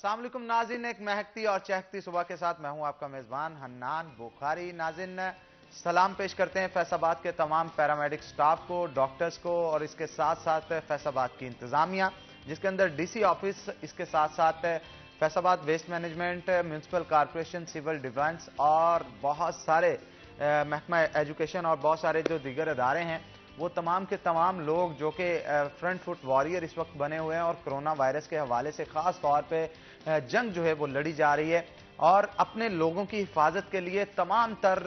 अस्सलाम वालेकुम नाज़रीन, एक महकती और चहकती सुबह के साथ मैं हूं आपका मेजबान हन्नान बुखारी। नाज़रीन, सलाम पेश करते हैं फैसलाबाद के तमाम पैरामेडिक स्टाफ को, डॉक्टर्स को और इसके साथ साथ फैसलाबाद की इंतजामिया जिसके अंदर डीसी ऑफिस, इसके साथ साथ Faisalabad waste management, municipal corporation, civil defence और बहुत सारे महकमा एजुकेशन और बहुत सारे जो दीगर अदारे हैं, वो तमाम के तमाम लोग जो कि फ्रंट फुट वॉरियर इस वक्त बने हुए हैं और कोरोना वायरस के हवाले से खास तौर पे जंग जो है वो लड़ी जा रही है और अपने लोगों की हिफाजत के लिए तमाम तर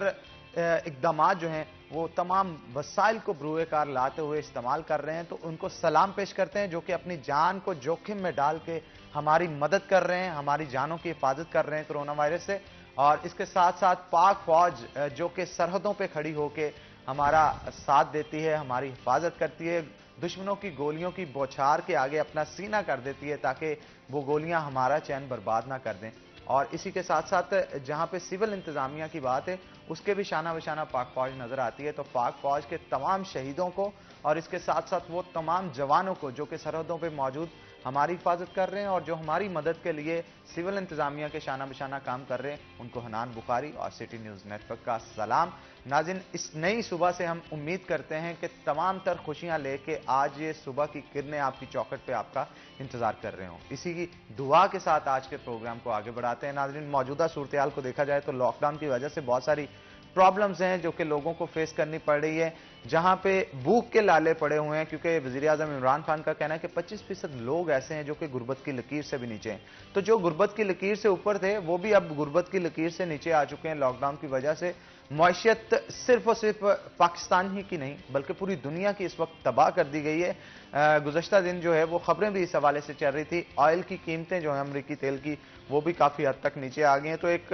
इकदाम जो हैं वो तमाम वसाइल को बरूए कार लाते हुए इस्तेमाल कर रहे हैं। तो उनको सलाम पेश करते हैं जो कि अपनी जान को जोखिम में डाल के हमारी मदद कर रहे हैं, हमारी जानों की हिफाजत कर रहे हैं कोरोना वायरस से। और इसके साथ साथ पाक फौज जो कि सरहदों पर खड़ी होकर हमारा साथ देती है, हमारी हिफाजत करती है, दुश्मनों की गोलियों की बौछार के आगे अपना सीना कर देती है ताकि वो गोलियां हमारा चैन बर्बाद ना कर दें। और इसी के साथ साथ जहां पे सिविल इंतजामिया की बात है उसके भी शाना बशाना पाक फौज नजर आती है। तो पाक फौज के तमाम शहीदों को और इसके साथ साथ वो तमाम जवानों को जो कि सरहदों पर मौजूद हमारी हिफाजत कर रहे हैं और जो हमारी मदद के लिए सिविल इंतजामिया के शाना बशाना काम कर रहे हैं, उनको हन्नान बुखारी और सिटी न्यूज़ नेटवर्क का सलाम। नाज़रीन, इस नई सुबह से हम उम्मीद करते हैं कि तमाम तर खुशियां लेके आज ये सुबह की किरणें आपकी चौखट पे आपका इंतजार कर रहे हों। इसी की दुआ के साथ आज के प्रोग्राम को आगे बढ़ाते हैं। नाज़रीन, मौजूदा सूरत हाल को देखा जाए तो लॉकडाउन की वजह से बहुत सारी प्रॉब्लम्स हैं जो कि लोगों को फेस करनी पड़ रही है, जहां पे भूख के लाले पड़े हुए हैं क्योंकि वजीर आजम इमरान खान का कहना है कि 25% लोग ऐसे हैं जो कि गुर्बत की लकीर से भी नीचे हैं। तो जो गुर्बत की लकीर से ऊपर थे वो भी अब गुर्बत की लकीर से नीचे आ चुके हैं लॉकडाउन की वजह से। मईशत सिर्फ और सिर्फ पाकिस्तान ही की नहीं बल्कि पूरी दुनिया की इस वक्त तबाह कर दी गई है। गुज़श्ता दिन जो है वो खबरें भी इस हवाले से चल रही थी, ऑयल की कीमतें जो है अमरीकी तेल की वो भी काफी हद तक नीचे आ गई हैं। तो एक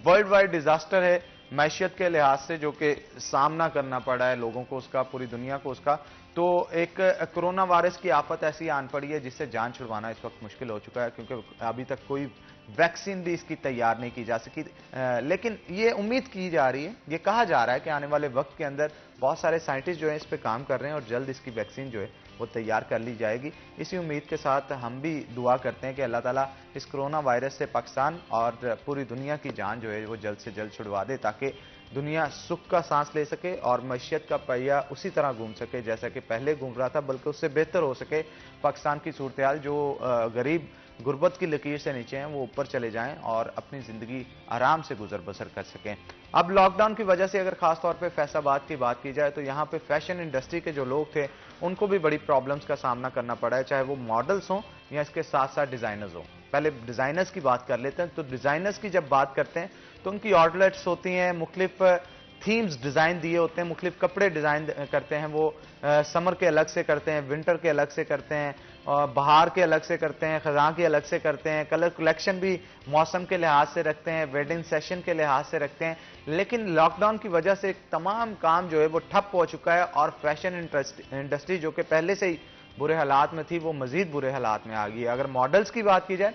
वर्ल्ड वाइड डिजास्टर है मैशियत के लिहाज से जो कि सामना करना पड़ा है लोगों को उसका, पूरी दुनिया को उसका। तो एक कोरोना वायरस की आफत ऐसी आन पड़ी है जिससे जान छुड़वाना इस वक्त मुश्किल हो चुका है क्योंकि अभी तक कोई वैक्सीन भी इसकी तैयार नहीं की जा सकी। लेकिन ये उम्मीद की जा रही है, ये कहा जा रहा है कि आने वाले वक्त के अंदर बहुत सारे साइंटिस्ट जो है इस पे काम कर रहे हैं और जल्द इसकी वैक्सीन जो है वो तैयार कर ली जाएगी। इसी उम्मीद के साथ हम भी दुआ करते हैं कि अल्लाह ताला इस कोरोना वायरस से पाकिस्तान और पूरी दुनिया की जान जो है वो जल्द से जल्द छुड़वा दे ताकि दुनिया सुख का सांस ले सके और मईशत का पहिया उसी तरह घूम सके जैसा कि पहले घूम रहा था, बल्कि उससे बेहतर हो सके। पाकिस्तान की सूरत हाल जो गरीब गुर्बत की लकीर से नीचे हैं वो ऊपर चले जाएं और अपनी जिंदगी आराम से गुजर बसर कर सकें। अब लॉकडाउन की वजह से अगर खास तौर पे फैसलाबाद की बात की जाए तो यहाँ पे फैशन इंडस्ट्री के जो लोग थे उनको भी बड़ी प्रॉब्लम्स का सामना करना पड़ा है, चाहे वो मॉडल्स हों या इसके साथ साथ डिजाइनर्स हों। पहले डिजाइनर्स की बात कर लेते हैं। तो डिजाइनर्स की जब बात करते हैं तो उनकी आउटलेट्स होती हैं, मुख्तलिफ थीम्स डिजाइन दिए होते हैं, मुख्तलिफ कपड़े डिजाइन करते हैं। वो समर के अलग से करते हैं, विंटर के अलग से करते हैं, बहार के अलग से करते हैं, खजां के अलग से करते हैं, कलर कलेक्शन भी मौसम के लिहाज से रखते हैं, वेडिंग सेशन के लिहाज से रखते हैं। लेकिन लॉकडाउन की वजह से तमाम काम जो है वो ठप हो चुका है और फैशन इंडस्ट्री जो कि पहले से ही बुरे हालात में थी वो मजीद बुरे हालात में आ गई है। अगर मॉडल्स की बात की जाए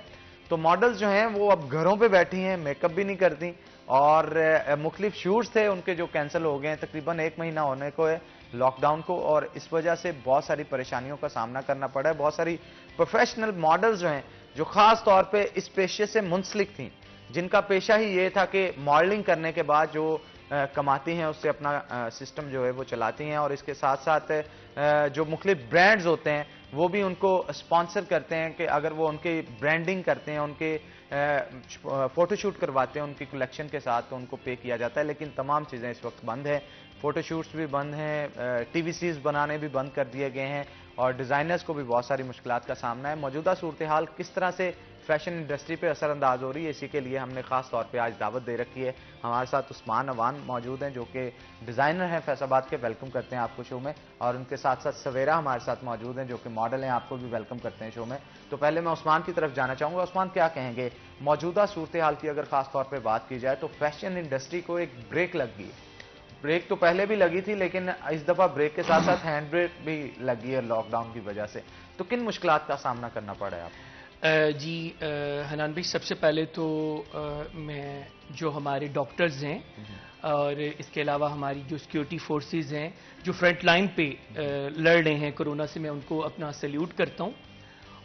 तो मॉडल्स जो हैं वो अब घरों पे बैठी हैं, मेकअप भी नहीं करती और मुख्तलिफ शूट्स थे उनके जो कैंसिल हो गए हैं। तकरीबन 1 महीना होने को है लॉकडाउन को और इस वजह से बहुत सारी परेशानियों का सामना करना पड़ा है। बहुत सारी प्रोफेशनल मॉडल्स जो हैं जो खास तौर पे इस पेशे से मुंसलिक थी, जिनका पेशा ही ये था कि मॉडलिंग करने के बाद जो कमाती हैं उससे अपना सिस्टम जो है वो चलाती हैं और इसके साथ साथ जो मुख्तलिफ ब्रांड्स होते हैं वो भी उनको स्पॉन्सर करते हैं कि अगर वो उनकी ब्रांडिंग करते हैं, उनके फोटोशूट करवाते हैं उनकी कलेक्शन के साथ तो उनको पे किया जाता है। लेकिन तमाम चीज़ें इस वक्त बंद है, फोटोशूट्स भी बंद हैं, टीवीसीज बनाने भी बंद कर दिए गए हैं और डिज़ाइनर्स को भी बहुत सारी मुश्किलात का सामना है। मौजूदा सूरत हाल किस तरह से फैशन इंडस्ट्री पे असरअंदाज हो रही है, इसी के लिए हमने खास तौर पे आज दावत दे रखी है। हमारे साथ उस्मान अवान मौजूद हैं जो कि डिज़ाइनर हैं फैसलाबाद के, वेलकम करते हैं आपको शो में। और उनके साथ साथ सवेरा हमारे साथ मौजूद हैं जो कि मॉडल हैं, आपको भी वेलकम करते हैं शो में। तो पहले मैं उस्मान की तरफ जाना चाहूँगा। उस्मान, क्या कहेंगे मौजूदा सूरत हाल की अगर खास तौर पर बात की जाए तो फैशन इंडस्ट्री को एक ब्रेक लग गई है। ब्रेक तो पहले भी लगी थी लेकिन इस दफा ब्रेक के साथ साथ हैंड ब्रेक भी लगी है लॉकडाउन की वजह से। तो किन मुश्किलात का सामना करना पड़ा है आपको? जी हनान भाई, सबसे पहले तो मैं जो हमारे डॉक्टर्स हैं और इसके अलावा हमारी जो सिक्योरिटी फोर्सेस हैं जो फ्रंट लाइन पे लड़ रहे हैं कोरोना से, मैं उनको अपना सैल्यूट करता हूँ।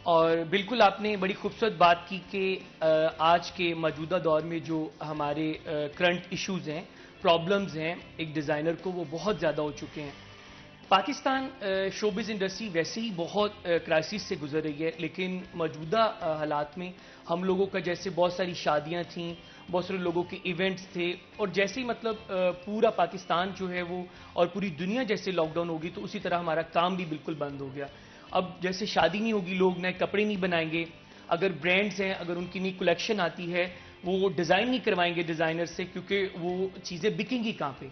और बिल्कुल आपने बड़ी खूबसूरत बात की कि आज के मौजूदा दौर में जो हमारे करंट इश्यूज हैं, प्रॉब्लम्स हैं, एक डिज़ाइनर को वो बहुत ज़्यादा हो चुके हैं। पाकिस्तान शोबिज़ इंडस्ट्री वैसे ही बहुत क्राइसिस से गुजर रही है, लेकिन मौजूदा हालात में हम लोगों का जैसे बहुत सारी शादियां थीं, बहुत सारे लोगों के इवेंट्स थे, और जैसे ही मतलब पूरा पाकिस्तान जो है वो और पूरी दुनिया जैसे लॉकडाउन होगी, तो उसी तरह हमारा काम भी बिल्कुल बंद हो गया। अब जैसे शादी नहीं होगी, लोग नए कपड़े नहीं बनाएंगे, अगर ब्रांड्स हैं, अगर उनकी नई कलेक्शन आती है, वो डिज़ाइन नहीं करवाएंगे डिज़ाइनर से, क्योंकि वो चीज़ें बिकेंगी कहाँ पे।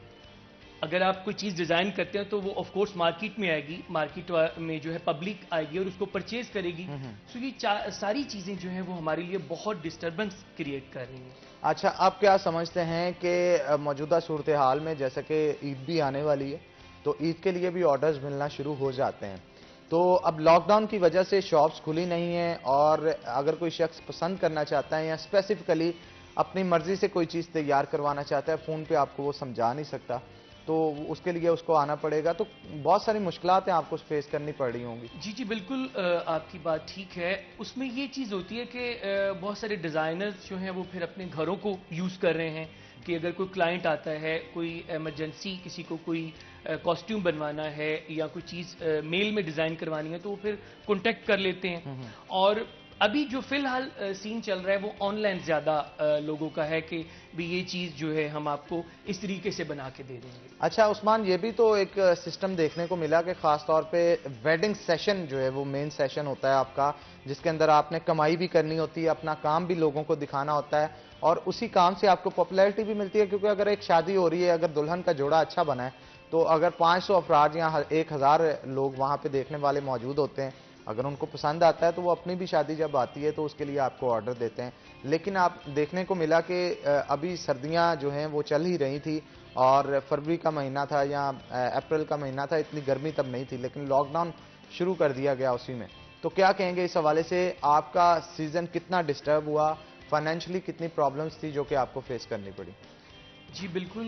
अगर आप कोई चीज़ डिज़ाइन करते हैं तो वो ऑफ कोर्स मार्केट में आएगी, मार्केट में जो है पब्लिक आएगी और उसको परचेज करेगी। सो ये सारी चीज़ें जो हैं वो हमारे लिए बहुत डिस्टर्बेंस क्रिएट कर रही हैं। अच्छा, आप क्या समझते हैं कि मौजूदा सूरत हाल में, जैसे कि ईद भी आने वाली है, तो ईद के लिए भी ऑर्डर्स मिलना शुरू हो जाते हैं, तो अब लॉकडाउन की वजह से शॉप्स खुली नहीं हैं, और अगर कोई शख्स पसंद करना चाहता है या स्पेसिफिकली अपनी मर्जी से कोई चीज़ तैयार करवाना चाहता है, फ़ोन पे आपको वो समझा नहीं सकता, तो उसके लिए उसको आना पड़ेगा, तो बहुत सारी मुश्किलातें आपको फेस करनी पड़ रही होंगी। जी जी बिल्कुल, आपकी बात ठीक है। उसमें ये चीज़ होती है कि बहुत सारे डिज़ाइनर्स जो हैं वो फिर अपने घरों को यूज़ कर रहे हैं कि अगर कोई क्लाइंट आता है, कोई इमरजेंसी किसी को कोई कॉस्ट्यूम बनवाना है या कोई चीज़ मेल में डिज़ाइन करवानी है, तो वो फिर कॉन्टेक्ट कर लेते हैं। और अभी जो फिलहाल सीन चल रहा है वो ऑनलाइन ज़्यादा लोगों का है कि भी ये चीज़ जो है हम आपको इस तरीके से बना के दे देंगे। अच्छा उस्मान, ये भी तो एक सिस्टम देखने को मिला कि खास तौर पे वेडिंग सेशन जो है वो मेन सेशन होता है आपका, जिसके अंदर आपने कमाई भी करनी होती है, अपना काम भी लोगों को दिखाना होता है, और उसी काम से आपको पॉपुलैरिटी भी मिलती है, क्योंकि अगर एक शादी हो रही है, अगर दुल्हन का जोड़ा अच्छा बना है, तो अगर 500 अफराद या 1000 लोग वहाँ पे देखने वाले मौजूद होते हैं, अगर उनको पसंद आता है तो वो अपनी भी शादी जब आती है तो उसके लिए आपको ऑर्डर देते हैं। लेकिन आप देखने को मिला कि अभी सर्दियां जो हैं वो चल ही रही थी, और फरवरी का महीना था या अप्रैल का महीना था, इतनी गर्मी तब नहीं थी, लेकिन लॉकडाउन शुरू कर दिया गया उसी में। तो क्या कहेंगे इस हवाले से, आपका सीज़न कितना डिस्टर्ब हुआ, फाइनेंशियली कितनी प्रॉब्लम्स थी जो कि आपको फेस करनी पड़ी? जी बिल्कुल,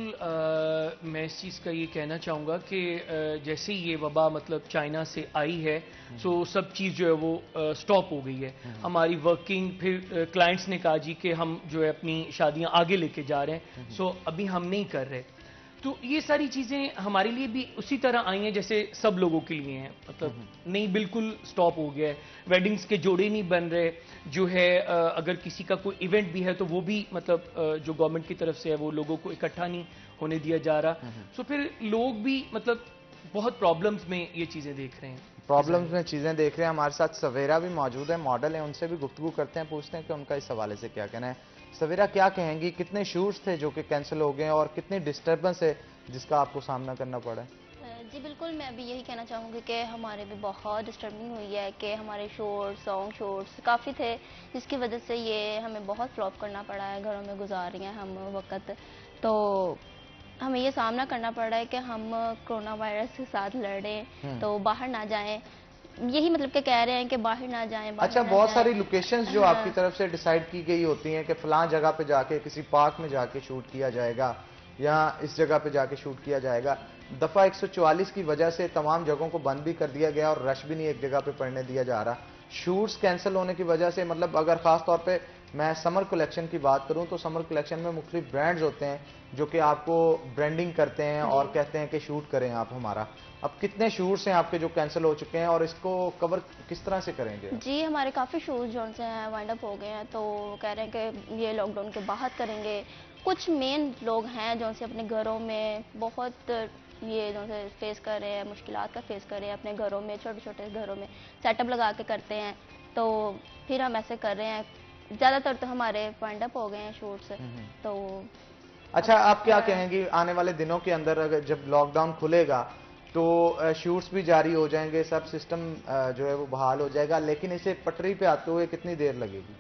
मैं इस चीज़ का ये कहना चाहूँगा कि जैसे ही ये वबा मतलब चाइना से आई है, सो सब चीज़ जो है वो स्टॉप हो गई है। हमारी वर्किंग, फिर क्लाइंट्स ने कहा जी कि हम जो है अपनी शादियाँ आगे लेके जा रहे हैं, सो अभी हम नहीं कर रहे। तो ये सारी चीज़ें हमारे लिए भी उसी तरह आई हैं जैसे सब लोगों के लिए हैं, मतलब नहीं बिल्कुल स्टॉप हो गया है, वेडिंग्स के जोड़े नहीं बन रहे, जो है अगर किसी का कोई इवेंट भी है तो वो भी मतलब जो गवर्नमेंट की तरफ से है वो लोगों को इकट्ठा नहीं होने दिया जा रहा। सो फिर लोग भी मतलब बहुत प्रॉब्लम्स में ये चीज़ें देख रहे हैं, प्रॉब्लम्स में चीज़ें देख रहे हैं। हमारे साथ सवेरा भी मौजूद है, मॉडल है, उनसे भी गुफ्तगू करते हैं, पूछते हैं कि उनका इस हवाले से क्या कहना है। सवेरा, क्या कहेंगी, कितने शूट्स थे जो कि कैंसिल हो गए और कितनी डिस्टर्बेंस है जिसका आपको सामना करना पड़ा है? जी बिल्कुल, मैं भी यही कहना चाहूँगी कि हमारे भी बहुत डिस्टर्बिंग हुई है कि हमारे शोर्ट्स, सॉन्ग शोर्ट्स काफ़ी थे, जिसकी वजह से ये हमें बहुत फ्लॉप करना पड़ा है। घरों में गुजार रही हैं हम वक्त, तो हमें ये सामना करना पड़ रहा है कि हम कोरोना वायरस के साथ लड़ें, तो बाहर ना जाएं, यही मतलब कि कह रहे हैं कि बाहर ना जाएं, बाहर अच्छा, ना बहुत जाएं। सारी लोकेशंस जो आपकी तरफ से डिसाइड की गई होती हैं कि फलां जगह पे जाके किसी पार्क में जाके शूट किया जाएगा या इस जगह पे जाके शूट किया जाएगा, दफ़ा 144 की वजह से तमाम जगहों को बंद भी कर दिया गया और रश भी नहीं एक जगह पे पड़ने दिया जा रहा। शूट्स कैंसिल होने की वजह से, मतलब अगर खास तौर पे मैं समर कलेक्शन की बात करूं तो समर कलेक्शन में मुख्तलिफ ब्रांड्स होते हैं जो कि आपको ब्रांडिंग करते हैं और कहते हैं कि शूट करें आप हमारा। अब कितने शूट्स हैं आपके जो कैंसिल हो चुके हैं और इसको कवर किस तरह से करेंगे? जी, हमारे काफ़ी शोज़ जो से हैं वाइंड अप हो गए हैं, तो कह रहे हैं कि ये लॉकडाउन के बाद करेंगे। कुछ मेन लोग हैं जो से अपने घरों में बहुत ये जो से फेस कर रहे हैं, मुश्किलात का फेस कर रहे हैं अपने घरों में, छोटे-छोटे घरों में सेटअप लगा के करते हैं, तो फिर हम ऐसे कर रहे हैं। ज़्यादातर तो हमारे वाइंड अप हो गए हैं शूट्स, तो अच्छा, आप क्या कहेंगी आने वाले दिनों के अंदर, अगर जब लॉकडाउन खुलेगा तो शूट्स भी जारी हो जाएंगे, सब सिस्टम जो है वो बहाल हो जाएगा, लेकिन इसे पटरी पे आते हुए कितनी देर लगेगी?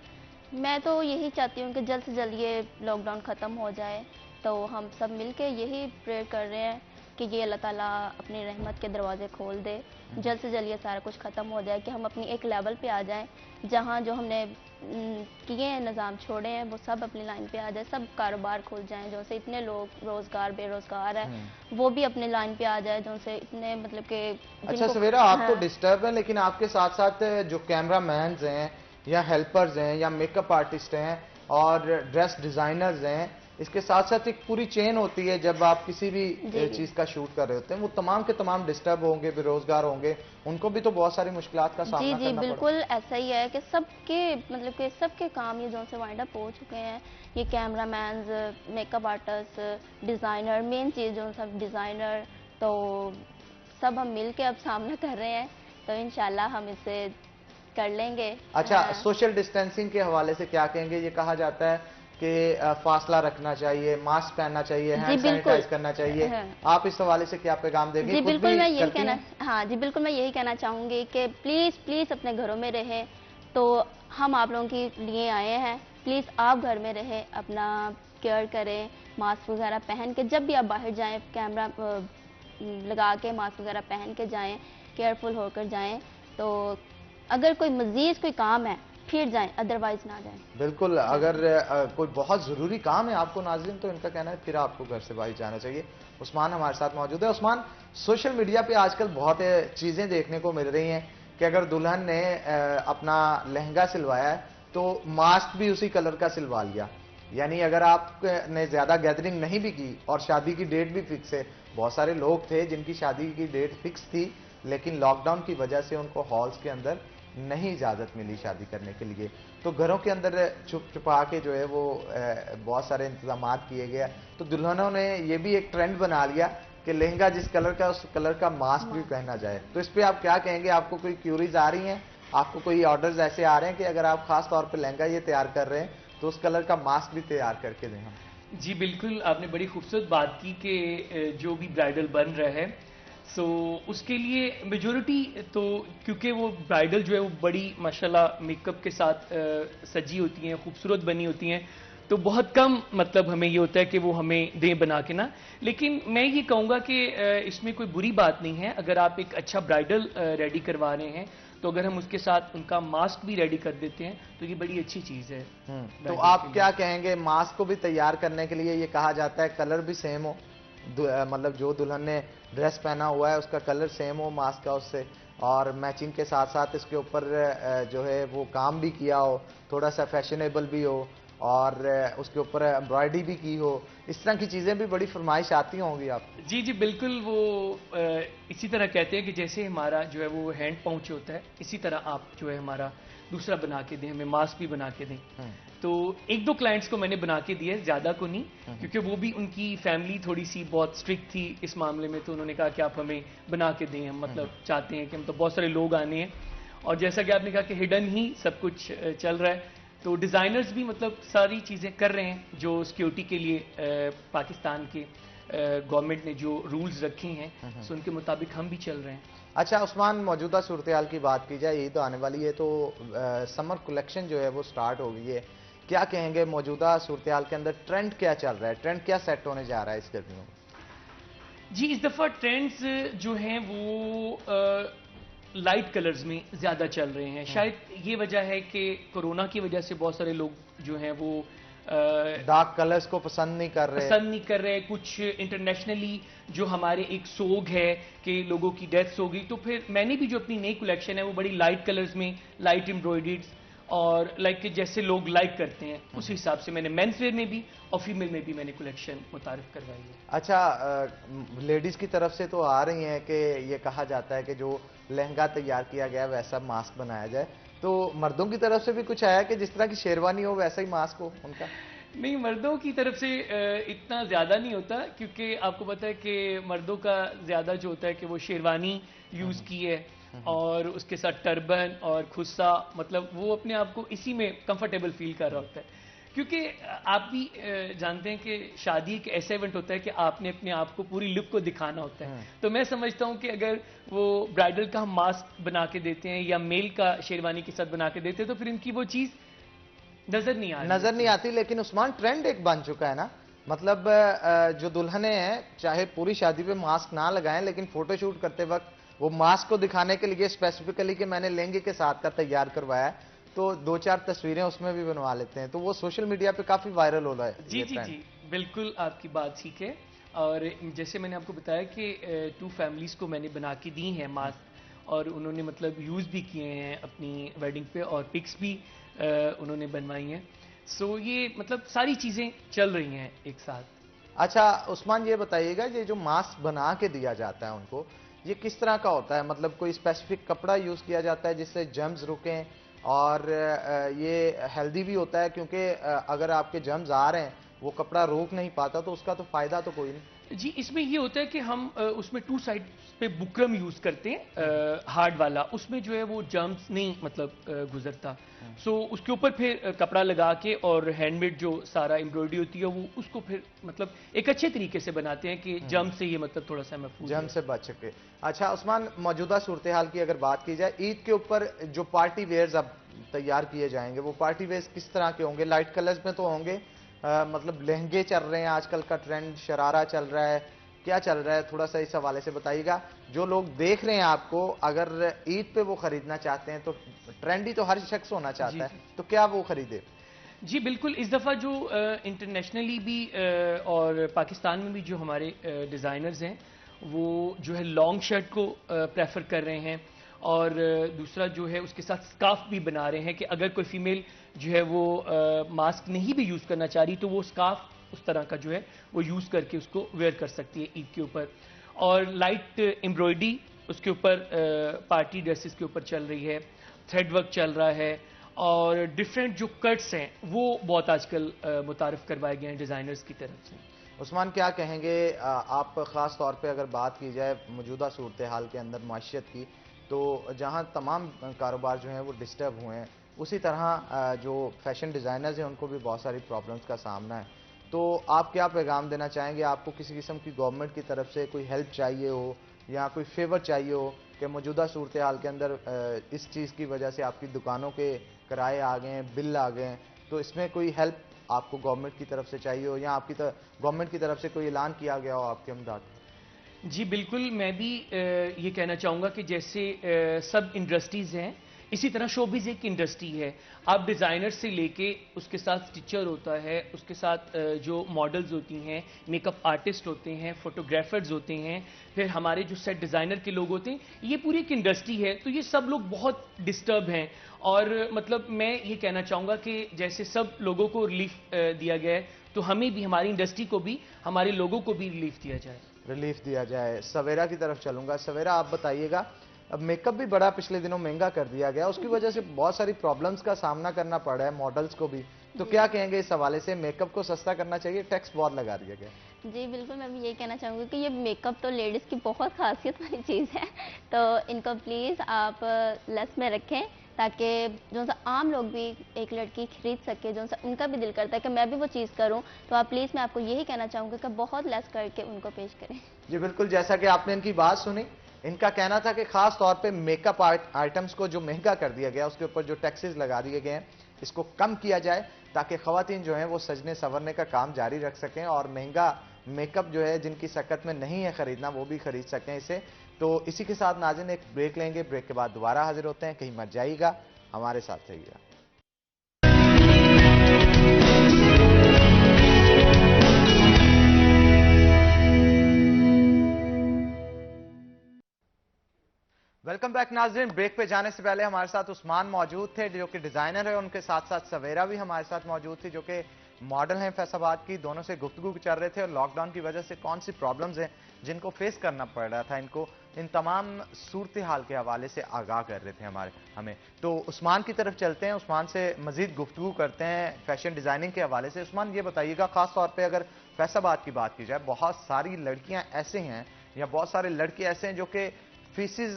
मैं तो यही चाहती हूँ कि जल्द से जल्द ये लॉकडाउन ख़त्म हो जाए, तो हम सब मिलके यही प्रेयर कर रहे हैं कि ये अल्लाह ताला अपनी रहमत के दरवाजे खोल दे, जल्द से जल्द ये सारा कुछ ख़त्म हो जाए कि हम अपनी एक लेवल पे आ जाएं जहाँ जो हमने किए हैं निज़ाम छोड़े हैं वो सब अपनी लाइन पे आ जाए, सब कारोबार खुल जाएं, जो से इतने लोग रोज़गार बेरोज़गार है वो भी अपने लाइन पे आ जाए, जो से इतने मतलब कि अच्छा सवेरा, आपको डिस्टर्ब है, लेकिन आपके साथ साथ जो कैमरा मैन्स हैं या हेल्पर्स हैं या मेकअप आर्टिस्ट हैं और ड्रेस डिजाइनर्स हैं, इसके साथ साथ एक पूरी चेन होती है। जब आप किसी भी चीज का शूट कर रहे होते हैं वो तमाम के तमाम डिस्टर्ब होंगे, बेरोजगार होंगे, उनको भी तो बहुत सारी मुश्किलात का सामना करना पड़ता है। बिल्कुल ऐसा ही है कि सबके मतलब कि सबके काम ये जो से वाइंड अप हो चुके हैं, ये camera mans, makeup artist, designer, main चीज़ जो सब डिज़ाइनर, तो सब हम मिल के अब सामना कर रहे हैं, तो इंशाल्लाह हम इसे कर लेंगे। अच्छा, सोशल डिस्टेंसिंग के हवाले से क्या कहेंगे? ये कहा जाता है कि फासला रखना चाहिए, मास्क पहनना चाहिए, हैंड सैनिटाइज करना चाहिए, आप इस हवाले से क्या पैगाम देंगे? जी बिल्कुल, मैं यही कहना बिल्कुल मैं यही कहना चाहूँगी कि प्लीज़ अपने घरों में रहें, तो हम आप लोगों के लिए आए हैं, प्लीज़ आप घर में रहें, अपना केयर करें, मास्क वगैरह पहन के जब भी आप बाहर जाएं, कैमरा लगा के मास्क वगैरह पहन के जाएं, केयरफुल होकर जाएं, तो अगर कोई मजीद कोई काम है फिर जाएं, अदरवाइज ना जाएं। बिल्कुल, अगर कोई बहुत ज़रूरी काम है आपको नाज़रीन, तो इनका कहना है फिर आपको घर से बाहर जाना चाहिए। उस्मान हमारे साथ मौजूद है। उस्मान, सोशल मीडिया पे आजकल बहुत चीज़ें देखने को मिल रही हैं कि अगर दुल्हन ने अपना लहंगा सिलवाया है तो मास्क भी उसी कलर का सिलवा लिया, यानी अगर आपने ज़्यादा गैदरिंग नहीं भी की और शादी की डेट भी फिक्स है, बहुत सारे लोग थे जिनकी शादी की डेट फिक्स थी लेकिन लॉकडाउन की वजह से उनको हॉल्स के अंदर नहीं इजाज़त मिली शादी करने के लिए, तो घरों के अंदर छुप छुपा के जो है वो बहुत सारे इंतजाम किए गए। तो दुल्हनों ने ये भी एक ट्रेंड बना लिया कि लहंगा जिस कलर का उस कलर का मास्क भी पहना जाए। तो इस पे आप क्या कहेंगे? आपको कोई क्यूरीज आ रही हैं? आपको कोई ऑर्डर्स ऐसे आ रहे हैं कि अगर आप खास तौर पर लहंगा ये तैयार कर रहे हैं तो उस कलर का मास्क भी तैयार करके दें हम? जी बिल्कुल, आपने बड़ी खूबसूरत बात की कि जो भी ब्राइडल बन रहा है, सो उसके लिए मेजॉरिटी तो क्योंकि वो ब्राइडल जो है वो बड़ी माशाल्लाह मेकअप के साथ सजी होती हैं, खूबसूरत बनी होती हैं, तो बहुत कम मतलब हमें ये होता है कि वो हमें दें बना के ना। लेकिन मैं ये कहूँगा कि इसमें कोई बुरी बात नहीं है, अगर आप एक अच्छा ब्राइडल रेडी करवा रहे हैं तो अगर हम उसके साथ उनका मास्क भी रेडी कर देते हैं तो ये बड़ी अच्छी चीज़ है। तो आप क्या कहेंगे? मास्क को भी तैयार करने के लिए ये कहा जाता है कलर भी सेम हो, मतलब जो दुल्हन ने ड्रेस पहना हुआ है उसका कलर सेम हो मास्क का उससे, और मैचिंग के साथ साथ इसके ऊपर जो है वो काम भी किया हो, थोड़ा सा फैशनेबल भी हो और उसके ऊपर एम्ब्रॉयडरी भी की हो, इस तरह की चीज़ें भी बड़ी फरमाइश आती होंगी आप? जी जी बिल्कुल, वो इसी तरह कहते हैं कि जैसे हमारा जो है वो हैंड पाउच होता है, इसी तरह आप जो है हमारा दूसरा बना के दें, हमें मास्क भी बना के दें। तो एक दो क्लाइंट्स को मैंने बना के दिया है, ज़्यादा को नहीं, क्योंकि वो भी उनकी फैमिली थोड़ी सी बहुत स्ट्रिक्ट थी इस मामले में, तो उन्होंने कहा कि आप हमें बना के दें, हम मतलब चाहते हैं कि हम तो बहुत सारे लोग आने हैं, और जैसा कि आपने कहा कि हिडन ही सब कुछ चल रहा है, तो डिज़ाइनर्स भी मतलब सारी चीज़ें कर रहे हैं जो सिक्योरिटी के लिए पाकिस्तान के गवर्नमेंट ने जो रूल्स रखे हैं सो उनके मुताबिक हम भी चल रहे हैं। अच्छा उस्मान, मौजूदा सूरत हाल की बात की जाए, ईद तो आने वाली है, तो समर कलेक्शन जो है वो स्टार्ट हो गई है, क्या कहेंगे मौजूदा सूरत हाल के अंदर ट्रेंड क्या चल रहा है, ट्रेंड क्या सेट होने जा रहा है इस गर्मियों में? जी इस दफ़ा ट्रेंड्स जो हैं वो लाइट कलर्स में ज़्यादा चल रहे हैं। शायद ये वजह है कि कोरोना की वजह से बहुत सारे लोग जो हैं वो डार्क कलर्स को पसंद नहीं कर रहे। कुछ इंटरनेशनली जो हमारे एक सोग है कि लोगों की डेथ्स हो गई, तो फिर मैंने भी जो अपनी नई कलेक्शन है वो बड़ी लाइट कलर्स में, लाइट एम्ब्रॉयडरीज और लाइक जैसे लोग लाइक करते हैं उस हिसाब से मैंने मेंस वेयर में भी और फीमेल में भी मैंने कलेक्शन मुतारिफ करवाई है। अच्छा, लेडीज की तरफ से तो आ रही हैं कि ये कहा जाता है कि जो लहंगा तैयार किया गया वैसा मास्क बनाया जाए, तो मर्दों की तरफ से भी कुछ आया कि जिस तरह की शेरवानी हो वैसा ही मास्क हो उनका? नहीं, मर्दों की तरफ से इतना ज़्यादा नहीं होता, क्योंकि आपको पता है कि मर्दों का ज़्यादा जो होता है कि वो शेरवानी यूज़ की है और उसके साथ टर्बन और खुस्सा, मतलब वो अपने आप को इसी में कंफर्टेबल फील कर रहा होता है, क्योंकि आप भी जानते हैं कि शादी एक ऐसा इवेंट होता है कि आपने अपने आप को पूरी लुक को दिखाना होता है। तो मैं समझता हूं कि अगर वो ब्राइडल का हम मास्क बना के देते हैं या मेल का शेरवानी के साथ बना के देते हैं तो फिर इनकी वो चीज़ नजर नहीं आती। लेकिन उस्मान ट्रेंड एक बन चुका है ना, मतलब जो दुल्हने हैं चाहे पूरी शादी पे मास्क ना लगाएं, लेकिन फोटोशूट करते वक्त वो मास्क को दिखाने के लिए स्पेसिफिकली कि मैंने लहंगे के साथ का तैयार करवाया है, तो 2-4 तस्वीरें उसमें भी बनवा लेते हैं, तो वो सोशल मीडिया पे काफी वायरल हो रहा है। जी जी जी, बिल्कुल आपकी बात ठीक है। और जैसे मैंने आपको बताया कि 2 फैमिलीज को मैंने बना के दी हैं मास्क, और उन्होंने मतलब यूज़ भी किए हैं अपनी वेडिंग पे, और पिक्स भी उन्होंने बनवाई हैं। सो ये मतलब सारी चीज़ें चल रही हैं एक साथ। अच्छा उस्मान, ये बताइएगा ये जो मास्क बना के दिया जाता है उनको, ये किस तरह का होता है? मतलब कोई स्पेसिफिक कपड़ा यूज किया जाता है जिससे जर्म्स रुकें, और ये हेल्दी भी होता है क्योंकि अगर आपके जर्म्स आ रहे हैं वो कपड़ा रोक नहीं पाता, तो उसका तो फायदा तो कोई नहीं। जी, इसमें ये होता है कि हम उसमें 2 साइड्स पे बुकरम यूज़ करते हैं, हार्ड वाला। उसमें जो है वो जर्म्स नहीं मतलब गुजरता। सो उसके ऊपर फिर कपड़ा लगा के और हैंडमेड जो सारा एम्ब्रॉयडरी होती है वो उसको फिर मतलब एक अच्छे तरीके से बनाते हैं कि जर्म से ये मतलब थोड़ा सा महफूज जर्म से बच सके। अच्छा उस्मान, मौजूदा सूरत हाल की अगर बात की जाए, ईद के ऊपर जो पार्टी वेयर्स अब तैयार किए जाएंगे वो पार्टी वेयर्स किस तरह के होंगे? लाइट कलर्स में तो होंगे, मतलब लहंगे चल रहे हैं आजकल का ट्रेंड, शरारा चल रहा है, क्या चल रहा है? थोड़ा सा इस हवाले से बताइएगा। जो लोग देख रहे हैं आपको, अगर ईद पे वो खरीदना चाहते हैं, तो ट्रेंडी तो हर शख्स होना चाहता है, तो क्या वो खरीदे? जी बिल्कुल, इस दफ़ा जो इंटरनेशनली भी और पाकिस्तान में भी जो हमारे डिज़ाइनर्स हैं वो जो है लॉन्ग शर्ट को प्रेफर कर रहे हैं, और दूसरा जो है उसके साथ स्कार्फ भी बना रहे हैं कि अगर कोई फीमेल जो है वो मास्क नहीं भी यूज़ करना चाह रही तो वो स्कार्फ उस तरह का जो है वो यूज़ करके उसको वेयर कर सकती है ईद के ऊपर। और लाइट एम्ब्रॉयडरी उसके ऊपर पार्टी ड्रेसेस के ऊपर चल रही है, थ्रेड वर्क चल रहा है, और डिफरेंट जो कट्स हैं वो बहुत आजकल मुतारफ़ करवाए गए हैं डिज़ाइनर्स की तरफ से। उस्मान क्या कहेंगे, आप ख़ास तौर पे अगर बात की जाए मौजूदा सूरत हाल के अंदर माशियत की, तो जहां तमाम कारोबार जो हैं वो डिस्टर्ब हुए हैं, उसी तरह जो फैशन डिज़ाइनर्स हैं उनको भी बहुत सारी प्रॉब्लम्स का सामना है, तो आप क्या पैगाम देना चाहेंगे? आपको किसी किस्म की गवर्नमेंट की तरफ से कोई हेल्प चाहिए हो या कोई फेवर चाहिए हो कि मौजूदा सूरत हाल के अंदर इस चीज़ की वजह से आपकी दुकानों के किराए आ गए हैं, बिल आ गए हैं, तो इसमें कोई हेल्प आपको गवर्नमेंट की तरफ से चाहिए हो, या आपकी गवर्नमेंट की तरफ से कोई ऐलान किया गया हो आपके इमदाद? जी बिल्कुल, मैं भी ये कहना चाहूँगा कि जैसे सब इंडस्ट्रीज़ हैं, इसी तरह शोबिज़ एक इंडस्ट्री है। आप डिज़ाइनर से लेके उसके साथ स्टिचर होता है, उसके साथ जो मॉडल्स होती हैं, मेकअप आर्टिस्ट होते हैं, फोटोग्राफर्स होते हैं, फिर हमारे जो सेट डिज़ाइनर के लोग होते हैं, ये पूरी एक इंडस्ट्री है। तो ये सब लोग बहुत डिस्टर्ब हैं, और मतलब मैं ये कहना चाहूँगा कि जैसे सब लोगों को रिलीफ दिया गया है, तो हमें भी, हमारी इंडस्ट्री को भी, हमारे लोगों को भी रिलीफ दिया जाए। रिलीफ दिया जाए। सवेरा की तरफ चलूंगा। सवेरा, आप बताइएगा, अब मेकअप भी बड़ा पिछले दिनों महंगा कर दिया गया, उसकी वजह से बहुत सारी प्रॉब्लम्स का सामना करना पड़ रहा है मॉडल्स को भी, तो क्या कहेंगे इस हवाले से? मेकअप को सस्ता करना चाहिए, टैक्स बहुत लगा दिया गया? जी बिल्कुल, मैं भी यही कहना चाहूँगी कि ये मेकअप तो लेडीज़ की बहुत खासियत वाली चीज़ है, तो इनको प्लीज़ आप लेस में रखें, ताकि जो सा आम लोग भी एक लड़की खरीद सके, जो सा उनका भी दिल करता है कि मैं भी वो चीज़ करूं, तो आप प्लीज़, मैं आपको यही कहना चाहूँगी कि बहुत लेस करके उनको पेश करें। जी बिल्कुल, जैसा कि आपने इनकी बात सुनी, इनका कहना था कि खास तौर पे मेकअप आइटम्स को जो महंगा कर दिया गया, उसके ऊपर जो टैक्सेस लगा दिए गए हैं, इसको कम किया जाए ताकि खवातीन जो हैं वो सजने संवरने का काम जारी रख सकें, और महंगा मेकअप जो है जिनकी सकत में नहीं है खरीदना, वो भी खरीद सकें इसे। तो इसी के साथ नाज़रीन एक ब्रेक लेंगे, ब्रेक के बाद दोबारा हाजिर होते हैं। कहीं मत जाइएगा, हमारे साथ रहिएगा। वेलकम बैक नाज़रीन। ब्रेक पे जाने से पहले हमारे साथ उस्मान मौजूद थे जो कि डिजाइनर है, उनके साथ साथ सवेरा भी हमारे साथ मौजूद थी जो कि मॉडल हैं फैसलाबाद की। दोनों से गुफ्तगू चल रहे थे और लॉकडाउन की वजह से कौन सी प्रॉब्लम्स हैं जिनको फेस करना पड़ रहा था इनको, इन तमाम सूरत हाल के हवाले से आगाह कर रहे थे हमें। तो उस्मान की तरफ चलते हैं, उस्मान से मजीद गुफ्तगू करते हैं फैशन डिजाइनिंग के हवाले से। उस्मान, ये बताइएगा, खास तौर पर अगर फैसलाबाद की बात की जाए, बहुत सारी लड़कियां ऐसे हैं या बहुत सारे लड़के ऐसे हैं जो कि फीसिस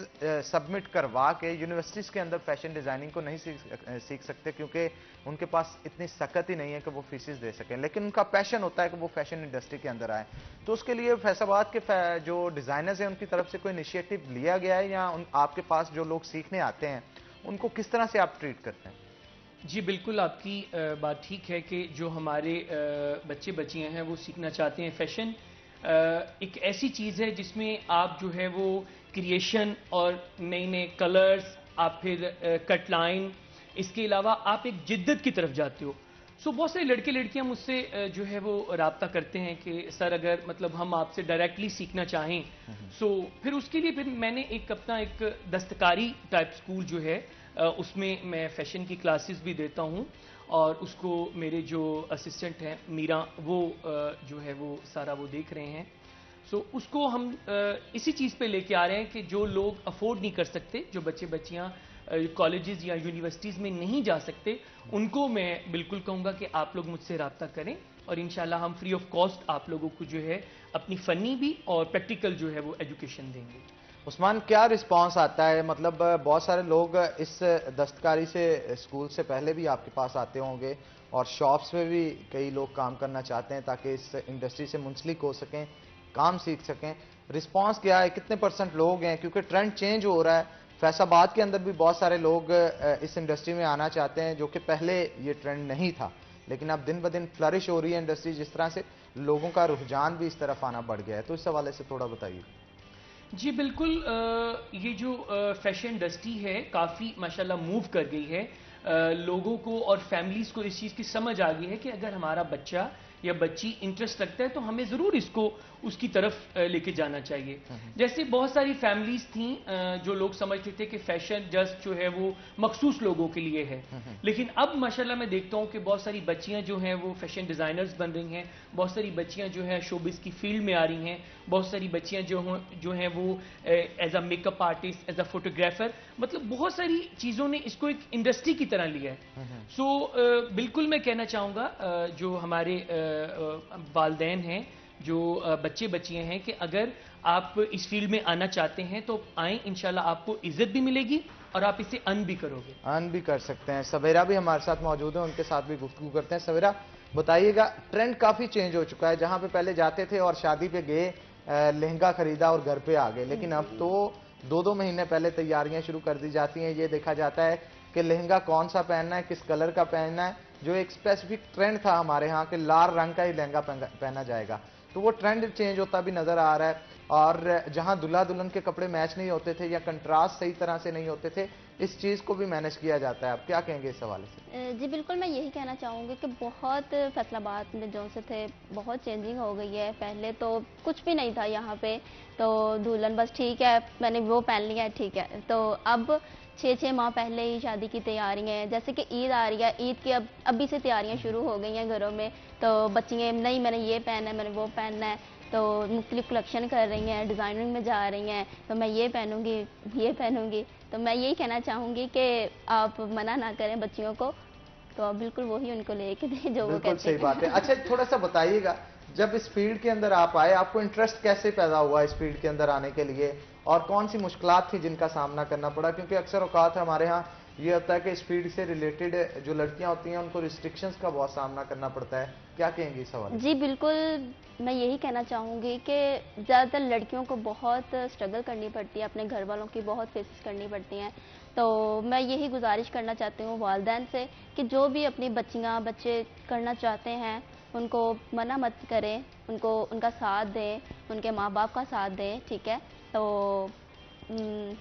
सबमिट करवा के यूनिवर्सिटीज़ के अंदर फैशन डिज़ाइनिंग को नहीं सीख सकते, क्योंकि उनके पास इतनी सकत ही नहीं है कि वो फीसिस दे सकें, लेकिन उनका पैशन होता है कि वो फैशन इंडस्ट्री के अंदर आए। तो उसके लिए फैसलाबाद के जो डिज़ाइनर्स हैं उनकी तरफ से कोई इनिशिएटिव लिया गया है, या आपके पास जो लोग सीखने आते हैं उनको किस तरह से आप ट्रीट करते हैं? जी बिल्कुल, आपकी बात ठीक है कि जो हमारे बच्चे बच्चियां हैं वो सीखना चाहते हैं। फैशन एक ऐसी चीज़ है जिसमें आप जो है वो क्रिएशन और नए नए कलर्स, आप फिर कट लाइन, इसके अलावा आप एक जिद्दत की तरफ जाते हो। सो बहुत सारे लड़के लड़कियां मुझसे जो है वो राब्ता करते हैं कि सर अगर मतलब हम आपसे डायरेक्टली सीखना चाहें, सो फिर उसके लिए फिर मैंने अपना एक दस्तकारी टाइप स्कूल जो है उसमें मैं फैशन की क्लासेस भी देता हूं, और उसको मेरे जो असिस्टेंट हैं मीरा, वो जो है वो सारा वो देख रहे हैं। सो उसको हम इसी चीज़ पे लेके आ रहे हैं कि जो लोग अफोर्ड नहीं कर सकते, जो बच्चे बच्चियां कॉलेजेस या यूनिवर्सिटीज़ में नहीं जा सकते, उनको मैं बिल्कुल कहूँगा कि आप लोग मुझसे रब्ता करें, और इंशाल्लाह हम फ्री ऑफ कॉस्ट आप लोगों को जो है अपनी फ़नी भी और प्रैक्टिकल जो है वो एजुकेशन देंगे। उस्मान, क्या रिस्पांस आता है? मतलब बहुत सारे लोग इस दस्तकारी से स्कूल से पहले भी आपके पास आते होंगे, और शॉप्स में भी कई लोग काम करना चाहते हैं ताकि इस इंडस्ट्री से मुंसलिक हो सकें, काम सीख सकें। रिस्पांस क्या है? कितने % लोग हैं? क्योंकि ट्रेंड चेंज हो रहा है। फैसलाबाद के अंदर भी बहुत सारे लोग इस इंडस्ट्री में आना चाहते हैं, जो कि पहले ये ट्रेंड नहीं था, लेकिन अब दिन ब दिन फ्लरिश हो रही है इंडस्ट्री, जिस तरह से लोगों का रुझान भी इस तरफ आना बढ़ गया है। तो इस हवाले से थोड़ा बताइए। जी बिल्कुल, ये जो फैशन इंडस्ट्री है काफ़ी माशाल्लाह मूव कर गई है। लोगों को और फैमिलीज़ को इस चीज़ की समझ आ गई है कि अगर हमारा बच्चा या बच्ची इंटरेस्ट रखता है तो हमें ज़रूर इसको उसकी तरफ लेके जाना चाहिए। जैसे बहुत सारी फैमिलीज़ थी जो लोग समझते थे कि फैशन जस्ट जो है वो मखसूस लोगों के लिए है, लेकिन अब माशाल्लाह मैं देखता हूँ कि बहुत सारी बच्चियाँ जो हैं वो फैशन डिज़ाइनर्स बन रही हैं, बहुत सारी बच्चियाँ जो हैं शोबिस की फील्ड में आ रही हैं, बहुत सारी बच्चियाँ जो हैं वो as a makeup artist, as a photographer, मतलब बहुत सारी चीज़ों ने इसको एक इंडस्ट्री की तरह लिया है। सो बिल्कुल मैं कहना चाहूँगा जो हमारे वालदैन हैं, जो बच्चे बच्चियाँ हैं, कि अगर आप इस फील्ड में आना चाहते हैं तो आएँ, इंशाल्लाह आपको इज्जत भी मिलेगी और आप इसे अर्न भी करोगे। अर्न भी कर सकते हैं। सवेरा भी हमारे साथ मौजूद है, उनके साथ भी गुफ्तगू करते हैं। सवेरा, बताइएगा, ट्रेंड काफी चेंज हो चुका है। जहां पे पहले जाते थे और शादी पे गए, लहंगा खरीदा और घर पे आ गए, लेकिन अब तो 2-2 महीने पहले तैयारियां शुरू कर दी जाती हैं। ये देखा जाता है कि लहंगा कौन सा पहनना है, किस कलर का पहनना है। जो एक स्पेसिफिक ट्रेंड था हमारे यहाँ कि लाल रंग का ही लहंगा पहना जाएगा, तो वो ट्रेंड चेंज होता भी नजर आ रहा है। और जहां दुल्हा दुल्हन के कपड़े मैच नहीं होते थे या कंट्रास्ट सही तरह से नहीं होते थे, इस चीज को भी मैनेज किया जाता है। आप क्या कहेंगे इस हवाले से? जी बिल्कुल, मैं यही कहना चाहूँगी कि बहुत फैसलाबाद में जो से थे बहुत चेंजिंग हो गई है। पहले तो कुछ भी नहीं था यहाँ पे, तो दुल्हन बस ठीक है मैंने वो पहन लिया है ठीक है। तो अब 6-6 माह पहले ही शादी की तैयारियां हैं। जैसे कि ईद आ रही है, ईद की अब अभी से तैयारियां शुरू हो गई हैं घरों में। तो बच्चियाँ नहीं मैंने ये पहनना है, मैंने वो पहनना है, तो मुख्तलिफ कलेक्शन कर रही हैं, डिज़ाइनिंग में जा रही हैं, तो मैं ये पहनूंगी, ये पहनूंगी। तो मैं यही कहना चाहूँगी कि आप मना ना करें बच्चियों को, तो आप बिल्कुल वही उनको लेके दें जो वो बिल्कुल कहते सही हैं। बात है। अच्छा, थोड़ा सा बताइएगा, जब इस फील्ड के अंदर आप आए, आपको इंटरेस्ट कैसे पैदा हुआ इस फील्ड के अंदर आने के लिए, और कौन सी मुश्किलात थी जिनका सामना करना पड़ा? क्योंकि अक्सर औकात हमारे यहाँ ये होता है कि इस फील्ड से रिलेटेड जो लड़कियां होती हैं उनको रिस्ट्रिक्शंस का बहुत सामना करना पड़ता है। क्या कहेंगे इस हवाले से? जी बिल्कुल, मैं यही कहना चाहूँगी कि ज़्यादातर लड़कियों को बहुत स्ट्रगल करनी पड़ती है, अपने घर वालों की बहुत फेसेस करनी पड़ती हैं। तो मैं यही गुजारिश करना चाहती हूँ वालिदैन से कि जो भी अपनी बच्चियाँ बच्चे करना चाहते हैं उनको मना मत करें, उनको उनका साथ दें, उनके माँ बाप का साथ दें, ठीक है? तो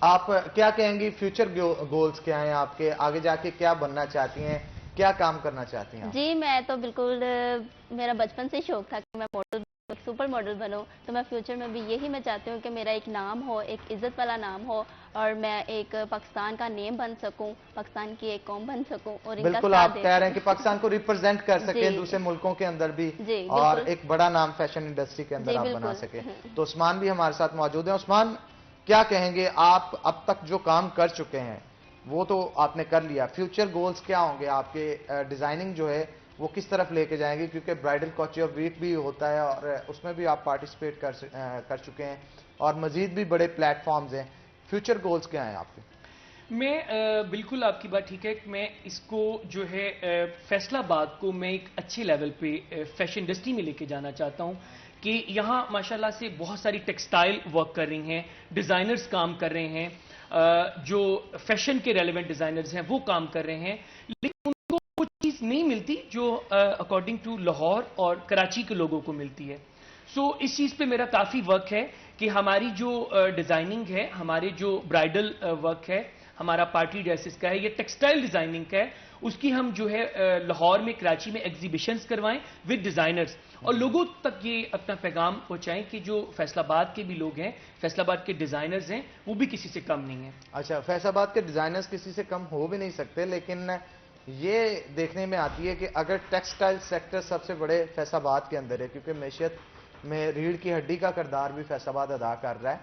आप क्या कहेंगी, फ्यूचर गोल्स क्या हैं आपके? आगे जाके क्या बनना चाहती हैं, क्या काम करना चाहती हैं आप? जी, मैं तो बिल्कुल मेरा बचपन से ही शौक था कि मैं मॉडल, सुपर मॉडल बनूं। तो मैं फ्यूचर में भी यही मैं चाहती हूँ कि मेरा एक नाम हो, एक इज्जत वाला नाम हो, और मैं एक पाकिस्तान का नेम बन सकूं, पाकिस्तान की एक कौम बन सकूं और इनका बिल्कुल, साथ आप दे कह रहे हैं सकूं। कि पाकिस्तान को रिप्रेजेंट कर सके जी दूसरे मुल्कों के अंदर भी, जी और बिल्कुल। एक बड़ा नाम फैशन इंडस्ट्री के अंदर जी आप बना बिल्कुल। सके। तो उस्मान भी हमारे साथ मौजूद हैं। उस्मान, क्या कहेंगे आप? अब तक जो काम कर चुके हैं वो तो आपने कर लिया, फ्यूचर गोल्स क्या होंगे आपके? डिजाइनिंग जो है वो किस तरफ लेके जाएंगे? क्योंकि ब्राइडल कॉचियर वीक भी होता है और उसमें भी आप पार्टिसिपेट कर चुके हैं, और मजीद भी बड़े प्लेटफॉर्म्स हैं। फ्यूचर गोल्स क्या हैं आपके? मैं बिल्कुल आपकी बात ठीक है कि मैं इसको जो है फैसलाबाद को मैं एक अच्छे लेवल पे फैशन इंडस्ट्री में लेके जाना चाहता हूँ कि यहाँ माशाल्लाह से बहुत सारी टेक्सटाइल वर्क कर रही हैं, डिज़ाइनर्स काम कर रहे हैं, जो फैशन के रेलेवेंट डिज़ाइनर्स हैं वो काम कर रहे हैं, लेकिन उनको चीज़ नहीं मिलती जो अकॉर्डिंग टू लाहौर और कराची के लोगों को मिलती है। सो इस चीज़ पे मेरा काफ़ी वर्क है कि हमारी जो डिज़ाइनिंग है, हमारे जो ब्राइडल वर्क है, हमारा पार्टी ड्रेसेस का है, ये टेक्सटाइल डिज़ाइनिंग का है, उसकी हम जो है लाहौर में, कराची में एग्जीबिशंस करवाएं विद डिज़ाइनर्स और लोगों तक ये अपना पैगाम पहुंचाएं कि जो फैसलाबाद के भी लोग हैं, फैसलाबाद के डिज़ाइनर्स हैं, वो भी किसी से कम नहीं है। अच्छा, फैसलाबाद के डिजाइनर्स किसी से कम हो भी नहीं सकते, लेकिन ये देखने में आती है कि अगर टेक्सटाइल सेक्टर सबसे बड़े फैसलाबाद के अंदर है, क्योंकि मैशियत में रीढ़ की हड्डी का किरदार भी फैसलाबाद अदा कर रहा है,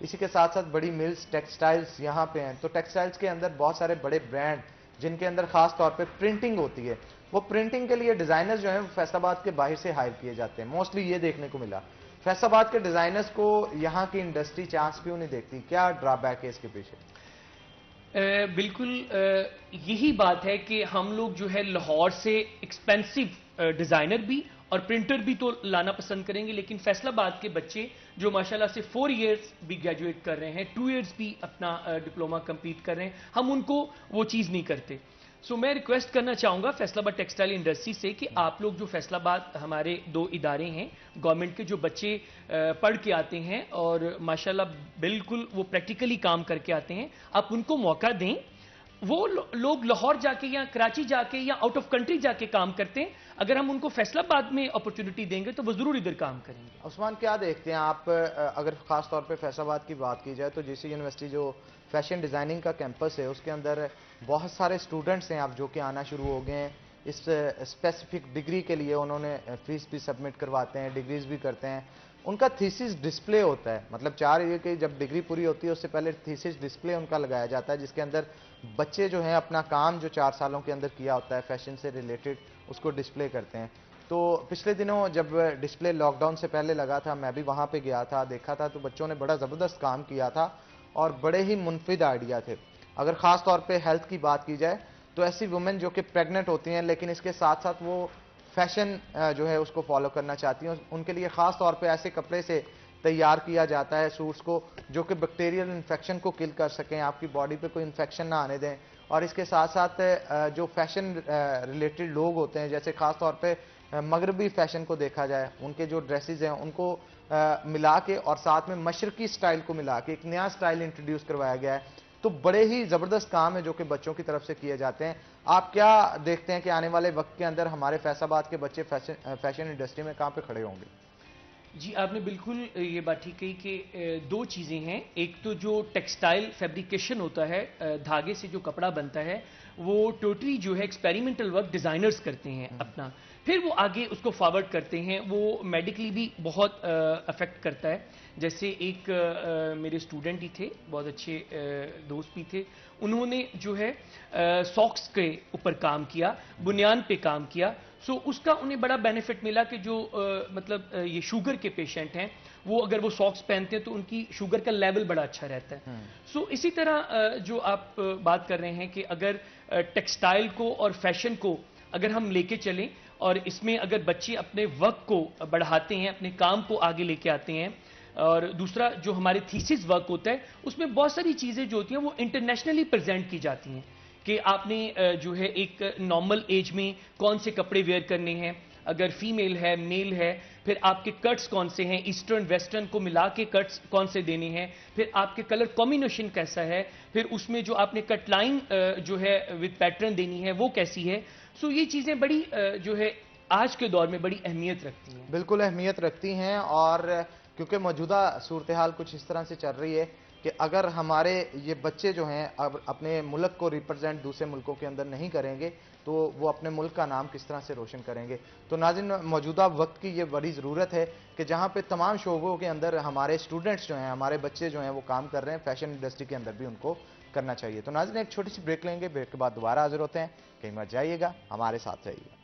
इसी के साथ साथ बड़ी मिल्स टेक्सटाइल्स यहाँ पे हैं, तो टेक्सटाइल्स के अंदर बहुत सारे बड़े ब्रांड जिनके अंदर खास तौर पे प्रिंटिंग होती है, वो प्रिंटिंग के लिए डिजाइनर्स जो हैं फैसलाबाद के बाहर से हायर किए जाते हैं। मोस्टली ये देखने को मिला। फैसलाबाद के डिजाइनर्स को यहाँ की इंडस्ट्री चांस क्यों नहीं देखती? क्या ड्रॉबैक है इसके पीछे? बिल्कुल यही बात है कि हम लोग जो है लाहौर से एक्सपेंसिव डिजाइनर भी और प्रिंटर भी तो लाना पसंद करेंगे, लेकिन फैसलाबाद के बच्चे जो माशाल्लाह से 4 इयर्स भी ग्रेजुएट कर रहे हैं, 2 इयर्स भी अपना डिप्लोमा कंप्लीट कर रहे हैं, हम उनको वो चीज़ नहीं करते। सो मैं रिक्वेस्ट करना चाहूँगा फैसलाबाद टेक्सटाइल इंडस्ट्री से कि आप लोग जो फैसलाबाद हमारे 2 इदारे हैं गवर्नमेंट के, जो बच्चे पढ़ के आते हैं और माशाल्लाह बिल्कुल वो प्रैक्टिकली काम करके आते हैं, आप उनको मौका दें। वो लोग लाहौर जाके या कराची जाके या आउट ऑफ कंट्री जाके काम करते हैं, अगर हम उनको फैसलाबाद में अपॉर्चुनिटी देंगे तो वो जरूर इधर काम करेंगे। उस्मान, क्या देखते हैं आप, अगर खास तौर पे फैसलाबाद की बात की जाए तो जीसी यूनिवर्सिटी जो फैशन डिज़ाइनिंग का कैंपस है, उसके अंदर बहुत सारे स्टूडेंट्स हैं आप जो कि आना शुरू हो गए हैं। इस स्पेसिफिक डिग्री के लिए उन्होंने फीस भी सबमिट करवाते हैं, डिग्रीज भी करते हैं। उनका थीसिस डिस्प्ले होता है, मतलब 4 ईयर की जब डिग्री पूरी होती है उससे पहले थीसिस डिस्प्ले उनका लगाया जाता है, जिसके अंदर बच्चे जो हैं अपना काम जो 4 सालों के अंदर किया होता है फैशन से रिलेटेड, उसको डिस्प्ले करते हैं। तो पिछले दिनों जब डिस्प्ले लॉकडाउन से पहले लगा था, मैं भी वहाँ पे गया था, देखा था, तो बच्चों ने बड़ा ज़बरदस्त काम किया था और बड़े ही मुनफिद आइडिया थे। अगर ख़ास तौर पे हेल्थ की बात की जाए तो ऐसी वुमेन जो कि प्रेग्नेंट होती हैं लेकिन इसके साथ साथ वो फैशन जो है उसको फॉलो करना चाहती हैं, उनके लिए ख़ास तौर पे ऐसे कपड़े से तैयार किया जाता है सूट्स को जो कि बैक्टीरियल इन्फेक्शन को किल कर सकें, आपकी बॉडी पे कोई इन्फेक्शन ना आने दें। और इसके साथ साथ जो फैशन रिलेटेड लोग होते हैं, जैसे ख़ास तौर पे मगरबी फैशन को देखा जाए, उनके जो ड्रेसेस हैं उनको मिला के और साथ में मशरकी स्टाइल को मिला के एक नया स्टाइल इंट्रोड्यूस करवाया गया है। तो बड़े ही ज़बरदस्त काम है जो कि बच्चों की तरफ से किए जाते हैं। आप क्या देखते हैं कि आने वाले वक्त के अंदर हमारे फैसलाबाद के बच्चे फैशन इंडस्ट्री में कहाँ पे खड़े होंगे? जी, आपने बिल्कुल ये बात ठीक कही कि 2 चीज़ें हैं। एक तो जो टेक्सटाइल फैब्रिकेशन होता है, धागे से जो कपड़ा बनता है, वो टोटली जो है एक्सपेरिमेंटल वर्क डिज़ाइनर्स करते हैं अपना, फिर वो आगे उसको फॉरवर्ड करते हैं। वो मेडिकली भी बहुत अफेक्ट करता है। जैसे एक मेरे स्टूडेंट ही थे, बहुत अच्छे दोस्त भी थे, उन्होंने जो है सॉक्स के ऊपर काम किया, बुनियान पे काम किया। सो उसका उन्हें बड़ा बेनिफिट मिला कि जो मतलब ये शुगर के पेशेंट हैं, वो अगर वो सॉक्स पहनते हैं तो उनकी शुगर का लेवल बड़ा अच्छा रहता है। सो इसी तरह जो आप बात कर रहे हैं कि अगर टेक्सटाइल को और फैशन को अगर हम लेके चलें और इसमें अगर बच्चे अपने वर्क को बढ़ाते हैं, अपने काम को आगे लेके आते हैं, और दूसरा जो हमारे थीसिस वर्क होता है उसमें बहुत सारी चीज़ें जो होती हैं वो इंटरनेशनली प्रेजेंट की जाती हैं कि आपने जो है एक नॉर्मल एज में कौन से कपड़े वेयर करने हैं, अगर फीमेल है मेल है, फिर आपके कट्स कौन से हैं, ईस्टर्न वेस्टर्न को मिला के कट्स कौन से देने हैं, फिर आपके कलर कॉम्बिनेशन कैसा है, फिर उसमें जो आपने कट लाइन जो है विद पैटर्न देनी है वो कैसी है। सो ये चीज़ें बड़ी जो है आज के दौर में बड़ी अहमियत रखती हैं। बिल्कुल अहमियत रखती हैं, और क्योंकि मौजूदा सूरत हाल कुछ इस तरह से चल रही है कि अगर हमारे ये बच्चे जो हैं अब अपने मुल्क को रिप्रेजेंट दूसरे मुल्कों के अंदर नहीं करेंगे तो वो अपने मुल्क का नाम किस तरह से रोशन करेंगे। तो नाज़रीन, मौजूदा वक्त की ये बड़ी ज़रूरत है कि जहाँ पे तमाम शोबों के अंदर हमारे स्टूडेंट्स जो हैं, हमारे बच्चे जो हैं वो काम कर रहे हैं, फैशन इंडस्ट्री के अंदर भी उनको करना चाहिए। तो नाज़रीन, एक छोटी सी ब्रेक लेंगे, ब्रेक के बाद दोबारा हाजिर होते हैं। कहीं मत जाइएगा, हमारे साथ रहिएगा।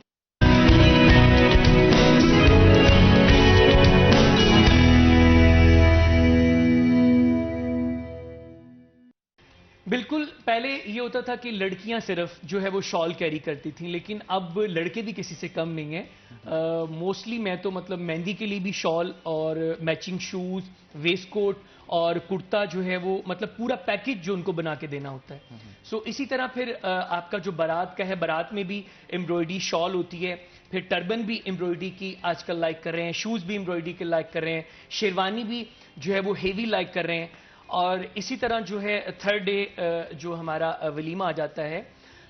बिल्कुल पहले ये होता था कि लड़कियां सिर्फ जो है वो शॉल कैरी करती थी, लेकिन अब लड़के भी किसी से कम नहीं है। मोस्टली मैं तो मतलब मेहंदी के लिए भी शॉल और मैचिंग शूज, वेस्ट कोट और कुर्ता जो है वो मतलब पूरा पैकेज जो उनको बना के देना होता है। सो इसी तरह फिर आपका जो बारात का है, बारात में भी एम्ब्रॉयडरी शॉल होती है, फिर टर्बन भी एम्ब्रॉयडरी की आजकल लाइक कर रहे हैं, शूज भी एम्ब्रॉयडरी के लाइक कर रहे हैं, शेरवानी भी जो है वो हेवी लाइक कर रहे हैं। और इसी तरह जो है थर्ड डे जो हमारा वलीमा आ जाता है,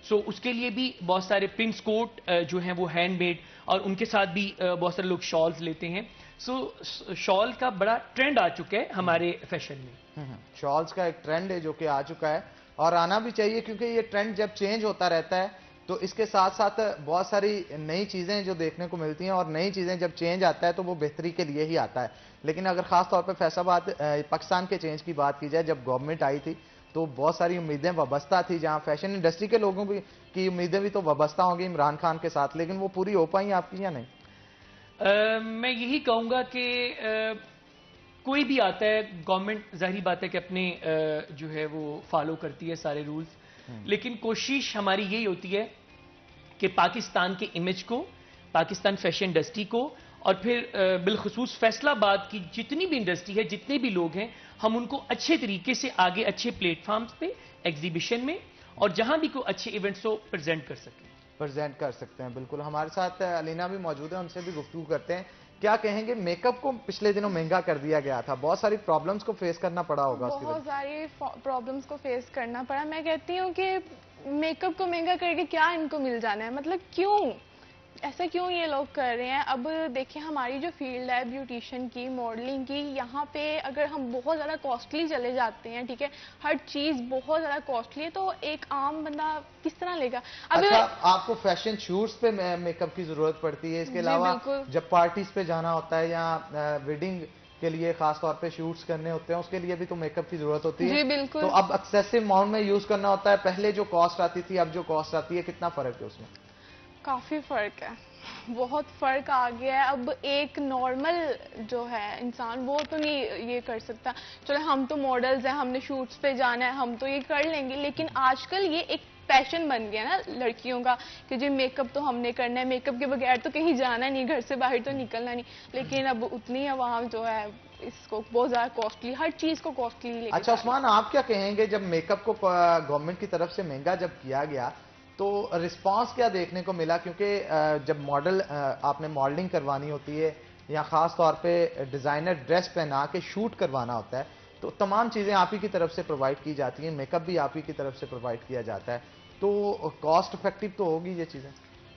सो उसके लिए भी बहुत सारे प्रिंस कोट जो हैं वो हैंडमेड, और उनके साथ भी बहुत सारे लोग शॉल्स लेते हैं। सो शॉल का बड़ा ट्रेंड आ चुका है हमारे फैशन में। शॉल्स का एक ट्रेंड है जो कि आ चुका है और आना भी चाहिए, क्योंकि ये ट्रेंड जब चेंज होता रहता है तो इसके साथ साथ बहुत सारी नई चीजें जो देखने को मिलती हैं, और नई चीजें जब चेंज आता है तो वो बेहतरी के लिए ही आता है। लेकिन अगर खास तौर पे फैसलाबाद पाकिस्तान के चेंज की बात की जाए, जब गवर्नमेंट आई थी तो बहुत सारी उम्मीदें वाबस्ता थी, जहां फैशन इंडस्ट्री के लोगों की उम्मीदें भी तो वाबस्ता होंगी इमरान खान के साथ, लेकिन वो पूरी हो पाई आपकी या नहीं? मैं यही कहूंगा कि कोई भी आता है, गवर्नमेंट जाहिर बात है कि अपने जो है वो फॉलो करती है सारे रूल्स, लेकिन कोशिश हमारी यही होती है कि पाकिस्तान के इमेज को, पाकिस्तान फैशन इंडस्ट्री को, और फिर बिलखुसूस फैसलाबाद की जितनी भी इंडस्ट्री है, जितने भी लोग हैं, हम उनको अच्छे तरीके से आगे अच्छे प्लेटफॉर्म्स पे, एग्जीबिशन में और जहां भी कोई अच्छे इवेंट्स हो प्रेजेंट कर सकते हैं। बिल्कुल। हमारे साथ अलीना भी मौजूद है, उनसे भी गुफ्तगू करते हैं। क्या कहेंगे, मेकअप को पिछले दिनों महंगा कर दिया गया था, बहुत सारी प्रॉब्लम्स को फेस करना पड़ा होगा, बहुत सारी प्रॉब्लम्स को फेस करना पड़ा। मैं कहती हूँ कि मेकअप को महंगा करके क्या इनको मिल जाना है, मतलब क्यों ऐसा क्यों ये लोग कर रहे हैं। अब देखिए हमारी जो फील्ड है ब्यूटिशियन की, मॉडलिंग की, यहाँ पे अगर हम बहुत ज़्यादा कॉस्टली चले जाते हैं, ठीक है, हर चीज़ बहुत ज़्यादा कॉस्टली है, तो एक आम बंदा किस तरह लेगा। अब अच्छा, आपको फैशन शूट्स पे मेकअप की जरूरत पड़ती है, इसके अलावा जब पार्टीज पे जाना होता है या वेडिंग के लिए खास तौर पे शूट्स करने होते हैं, उसके लिए भी तो मेकअप की जरूरत होती है। जी बिल्कुल। तो अब एक्सेसिव अमाउंट में यूज करना होता है, पहले जो कॉस्ट आती थी अब जो कॉस्ट आती है, कितना फर्क है उसमें? काफ़ी फ़र्क है, बहुत फ़र्क आ गया है। अब एक नॉर्मल जो है इंसान वो तो नहीं ये कर सकता। चलो हम तो मॉडल्स हैं, हमने शूट्स पे जाना है, हम तो ये कर लेंगे, लेकिन आजकल ये एक पैशन बन गया ना लड़कियों का कि जी मेकअप तो हमने करना है, मेकअप के बगैर तो कहीं जाना नहीं, घर से बाहर तो निकलना नहीं। लेकिन अब उतनी आवाम जो है इसको बहुत ज़्यादा कॉस्टली, हर चीज़ को कॉस्टली। अच्छा उस्मान, आप क्या कहेंगे, जब मेकअप को गवर्नमेंट की तरफ से महंगा जब किया गया तो रिस्पांस क्या देखने को मिला? क्योंकि जब मॉडल आपने मॉडलिंग करवानी होती है या खास तौर पे डिजाइनर ड्रेस पहना के शूट करवाना होता है, तो तमाम चीजें आप ही की तरफ से प्रोवाइड की जाती हैं, मेकअप भी आप ही की तरफ से प्रोवाइड किया जाता है, तो कॉस्ट इफेक्टिव तो होगी ये चीजें?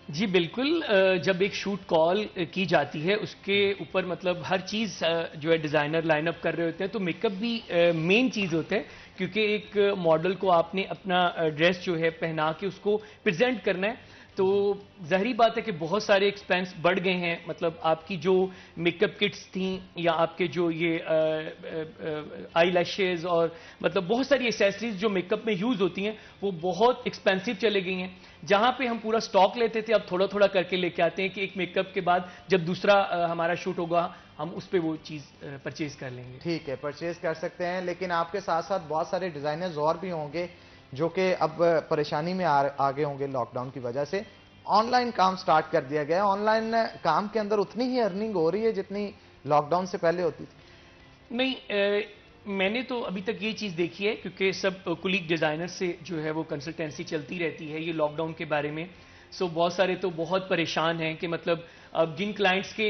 जी बिल्कुल। जब एक शूट कॉल की जाती है उसके ऊपर मतलब हर चीज़ जो है डिज़ाइनर लाइनअप कर रहे होते हैं, तो मेकअप भी मेन चीज़ होता है, क्योंकि एक मॉडल को आपने अपना ड्रेस जो है पहना के उसको प्रेजेंट करना है। तो ज़ाहिरी बात है कि बहुत सारे एक्सपेंस बढ़ गए हैं। मतलब आपकी जो मेकअप किट्स थी या आपके जो ये आई लैशेज और मतलब बहुत सारी एसेसरीज जो मेकअप में यूज़ होती हैं वो बहुत एक्सपेंसिव चले गई हैं। जहाँ पे हम पूरा स्टॉक लेते थे अब थोड़ा थोड़ा करके लेके आते हैं कि एक मेकअप के बाद जब दूसरा हमारा शूट होगा हम उस पर वो चीज़ परचेज कर लेंगे। ठीक है, परचेज कर सकते हैं, लेकिन आपके साथ साथ बहुत सारे डिज़ाइनर्स और भी होंगे जो कि अब परेशानी में आगे होंगे लॉकडाउन की वजह से। ऑनलाइन काम स्टार्ट कर दिया गया है, ऑनलाइन काम के अंदर उतनी ही अर्निंग हो रही है जितनी लॉकडाउन से पहले होती थी? नहीं, मैंने तो अभी तक ये चीज़ देखी है, क्योंकि सब कुलीग डिज़ाइनर से जो है वो कंसल्टेंसी चलती रहती है ये लॉकडाउन के बारे में। सो बहुत सारे तो बहुत परेशान हैं कि मतलब अब जिन क्लाइंट्स के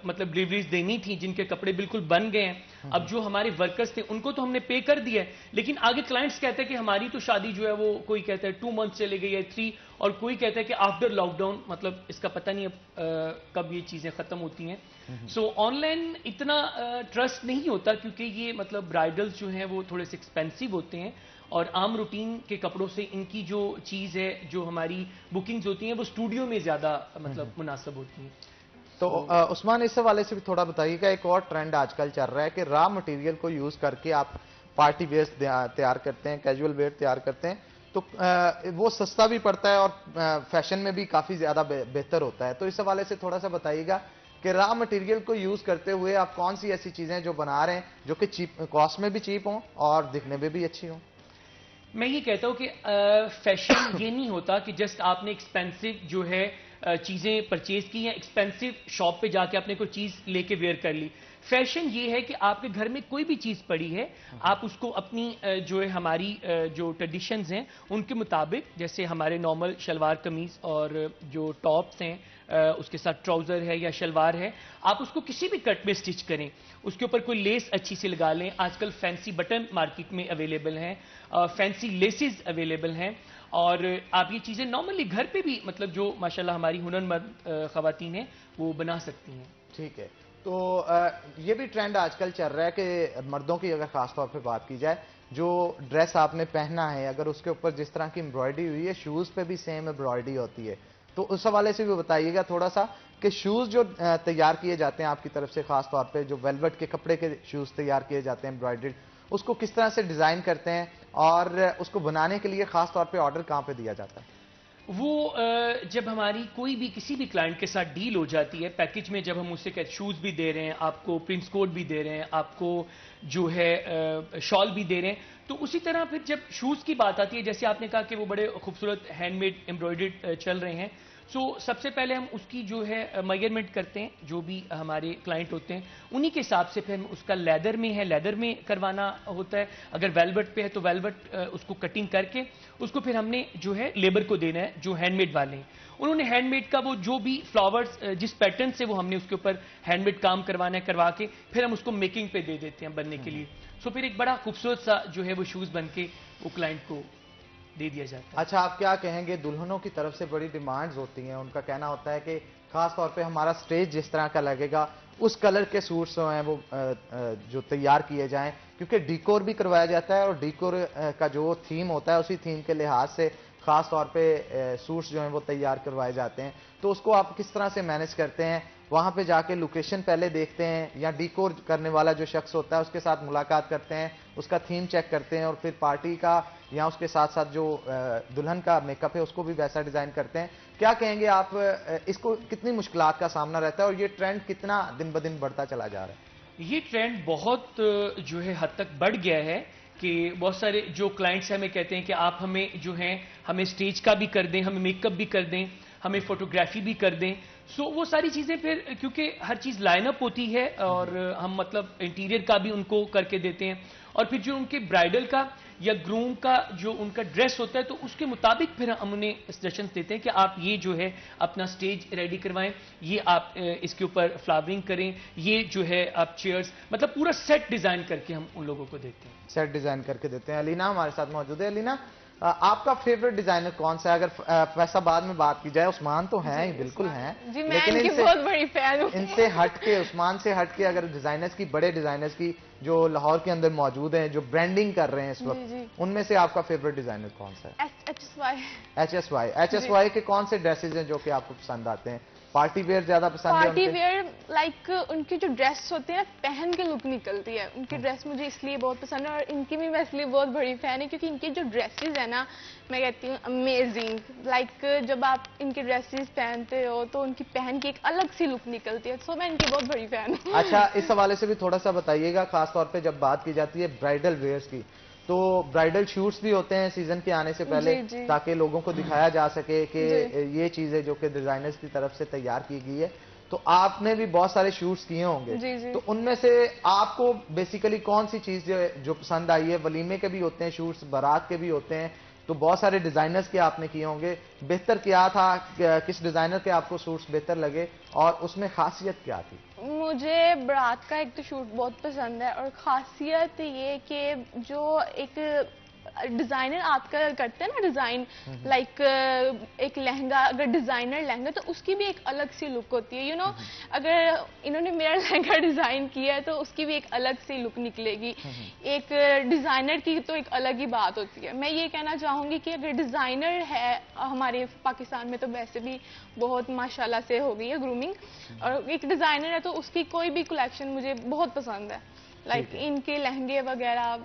मतलब डिलीवरीज देनी थी, जिनके कपड़े बिल्कुल बन गए हैं, अब जो हमारे वर्कर्स थे उनको तो हमने पे कर दिया है, लेकिन आगे क्लाइंट्स कहते हैं कि हमारी तो शादी जो है वो कोई कहता है 2 मंथ चले गई है 3, और कोई कहता है कि आफ्टर लॉकडाउन, मतलब इसका पता नहीं अब कब ये चीज़ें ख़त्म होती हैं। सो ऑनलाइन इतना ट्रस्ट नहीं होता, क्योंकि ये मतलब ब्राइडल्स जो हैं वो थोड़े से एक्सपेंसिव होते हैं, और आम रूटीन के कपड़ों से इनकी जो चीज़ है, जो हमारी बुकिंग्स होती हैं वो स्टूडियो में ज़्यादा मतलब मुनासिब होती हैं। तो उस्मान, इस हवाले से भी थोड़ा बताइएगा, एक और ट्रेंड आजकल चल रहा है कि रॉ मटेरियल को यूज़ करके आप पार्टी वेयर तैयार करते हैं, कैजुअल वेयर तैयार करते हैं, तो वो सस्ता भी पड़ता है और फैशन में भी काफ़ी ज़्यादा बेहतर होता है। तो इस हवाले से थोड़ा सा बताइएगा कि रॉ मटेरियल को यूज़ करते हुए आप कौन सी ऐसी चीज़ें जो बना रहे हैं जो कि चीप, कॉस्ट में भी चीप हों और दिखने में भी अच्छी हों? मैं ये कहता हूँ कि फैशन ये नहीं होता कि जस्ट आपने एक्सपेंसिव जो है चीजें परचेज की या एक्सपेंसिव शॉप पे जाके आपने कोई चीज लेके वेयर कर ली। फैशन ये है कि आपके घर में कोई भी चीज पड़ी है, आप उसको अपनी जो है हमारी जो ट्रेडिशंस हैं उनके मुताबिक, जैसे हमारे नॉर्मल शलवार कमीज और जो टॉप्स हैं उसके साथ ट्राउजर है या शलवार है, आप उसको किसी भी कट में स्टिच करें, उसके ऊपर कोई लेस अच्छी सी लगा लें। आजकल फैंसी बटन मार्केट में अवेलेबल हैं, फैंसी लेसेस अवेलेबल हैं, और आप ये चीजें नॉर्मली घर पे भी मतलब जो माशाल्लाह हमारी हुनरमंद खवातीन हैं वो बना सकती हैं। ठीक है, तो ये भी ट्रेंड आजकल चल रहा है कि मर्दों की अगर खास तौर पे बात की जाए, जो ड्रेस आपने पहना है अगर उसके ऊपर जिस तरह की एम्ब्रॉयडरी हुई है, शूज पे भी सेम एम्ब्रॉयडरी होती है, तो उस हवाले से भी बताइएगा थोड़ा सा कि शूज जो तैयार किए जाते हैं आपकी तरफ से, खास तौर पे जो वेलवेट के कपड़े के शूज तैयार किए जाते हैं एम्ब्रॉयडर्ड, उसको किस तरह से डिजाइन करते हैं और उसको बनाने के लिए खास तौर पे ऑर्डर कहाँ पे दिया जाता है? वो जब हमारी कोई भी किसी भी क्लाइंट के साथ डील हो जाती है, पैकेज में जब हम उससे कहते शूज भी दे रहे हैं आपको, प्रिंस कोट भी दे रहे हैं आपको, जो है शॉल भी दे रहे हैं, तो उसी तरह फिर जब शूज की बात आती है, जैसे आपने कहा कि वो बड़े खूबसूरत हैंडमेड एम्ब्रॉयडर्ड चल रहे हैं, सो सबसे पहले हम उसकी जो है मेजरमेंट करते हैं, जो भी हमारे क्लाइंट होते हैं उन्हीं के हिसाब से फिर हम उसका लेदर में है, लेदर में करवाना होता है, अगर वेलवेट पे है तो वेलवेट उसको कटिंग करके उसको फिर हमने जो है लेबर को देना है, जो हैंडमेड वाले हैं उन्होंने हैंडमेड का वो जो भी फ्लावर्स जिस पैटर्न से वो हमने उसके ऊपर हैंडमेड काम करवाना है करवा के फिर हम उसको मेकिंग पे दे देते हैं बनने के लिए। सो फिर एक बड़ा खूबसूरत सा जो है वो शूज बन के वो क्लाइंट को दे दिया जाता है। अच्छा, आप क्या कहेंगे, दुल्हनों की तरफ से बड़ी डिमांड्स होती हैं, उनका कहना होता है कि खास तौर पे हमारा स्टेज जिस तरह का लगेगा उस कलर के सूट्स जो हैं वो जो तैयार किए जाएं, क्योंकि डिकोर भी करवाया जाता है और डिकोर का जो थीम होता है उसी थीम के लिहाज से खास तौर पे सूट्स जो हैं वो तैयार करवाए जाते हैं, तो उसको आप किस तरह से मैनेज करते हैं? वहां पे जाके लोकेशन पहले देखते हैं या डिकोर करने वाला जो शख्स होता है उसके साथ मुलाकात करते हैं, उसका थीम चेक करते हैं और फिर पार्टी का या उसके साथ साथ जो दुल्हन का मेकअप है उसको भी वैसा डिजाइन करते हैं? क्या कहेंगे आप, इसको कितनी मुश्किलात का सामना रहता है और ये ट्रेंड कितना दिन ब दिन बढ़ता चला जा रहा है? ये ट्रेंड बहुत जो है हद तक बढ़ गया है कि बहुत सारे जो क्लाइंट्स हमें कहते हैं कि आप हमें जो है हमें स्टेज का भी कर दें, हमें मेकअप भी कर दें, हमें फोटोग्राफी भी कर दें। सो वो सारी चीजें फिर क्योंकि हर चीज लाइनअप होती है और हम मतलब इंटीरियर का भी उनको करके देते हैं और फिर जो उनके ब्राइडल का या ग्रूम का जो उनका ड्रेस होता है तो उसके मुताबिक फिर हम उन्हें सजेशंस देते हैं कि आप ये जो है अपना स्टेज रेडी करवाएं, ये आप इसके ऊपर फ्लावरिंग करें, ये जो है आप चेयर्स, मतलब पूरा सेट डिजाइन करके हम उन लोगों को देते हैं। सेट डिजाइन करके देते हैं। अलीना हमारे साथ मौजूद है। अलीना, आपका फेवरेट डिजाइनर कौन सा है? अगर फैसलाबाद में बात की जाए, उस्मान तो हैं ही, बिल्कुल हैं जी, मैं इनकी बहुत बड़ी फैन हूं। इनसे हट के, उस्मान से हट के अगर डिजाइनर्स की, बड़े डिजाइनर्स की जो लाहौर के अंदर मौजूद हैं, जो ब्रांडिंग कर रहे हैं इस वक्त, उनमें से आपका फेवरेट डिजाइनर कौन सा है? HSY के कौन से ड्रेसेज हैं जो कि आपको पसंद आते हैं? पार्टी वेयर ज्यादा पसंद है? पार्टी वेयर लाइक उनकी जो ड्रेस होती है ना, पहन के लुक निकलती है, उनकी ड्रेस मुझे इसलिए बहुत पसंद है और इनकी भी मैं इसलिए बहुत बड़ी फैन है क्योंकि इनकी जो ड्रेसेस है ना, मैं कहती हूँ अमेजिंग। लाइक जब आप इनकी ड्रेसेस पहनते हो तो उनकी पहन की एक अलग सी लुक निकलती है, सो मैं इनकी बहुत बड़ी फैन हूँ। अच्छा, इस हवाले से भी थोड़ा सा बताइएगा, खासतौर पर जब बात की जाती है ब्राइडल वेयर्स की, तो ब्राइडल शूट्स भी होते हैं सीजन के आने से पहले, ताकि लोगों को दिखाया जा सके कि ये चीजें जो कि डिजाइनर्स की तरफ से तैयार की गई है। तो आपने भी बहुत सारे शूट्स किए होंगे, तो उनमें से आपको बेसिकली कौन सी चीज जो पसंद आई है? वलीमे के भी होते हैं शूट्स, बारात के भी होते हैं, तो बहुत सारे डिजाइनर्स के आपने किए होंगे, बेहतर क्या था, किस डिजाइनर के आपको सूट्स बेहतर लगे और उसमें खासियत क्या थी? मुझे बारात का एक तो शूट बहुत पसंद है और खासियत ये कि जो एक डिजाइनर आपका करते हैं ना डिजाइन, लाइक एक लहंगा, अगर डिजाइनर लहंगा तो उसकी भी एक अलग सी लुक होती है, यू नो। अगर इन्होंने मेरा लहंगा डिजाइन किया है तो उसकी भी एक अलग सी लुक निकलेगी। एक डिजाइनर की तो एक अलग ही बात होती है। मैं ये कहना चाहूंगी कि अगर डिजाइनर है हमारे पाकिस्तान में तो वैसे भी बहुत माशाल्लाह से हो गई है ग्रूमिंग, और एक डिजाइनर है तो उसकी कोई भी कलेक्शन मुझे बहुत पसंद है। लाइक इनके लहंगे वगैरह,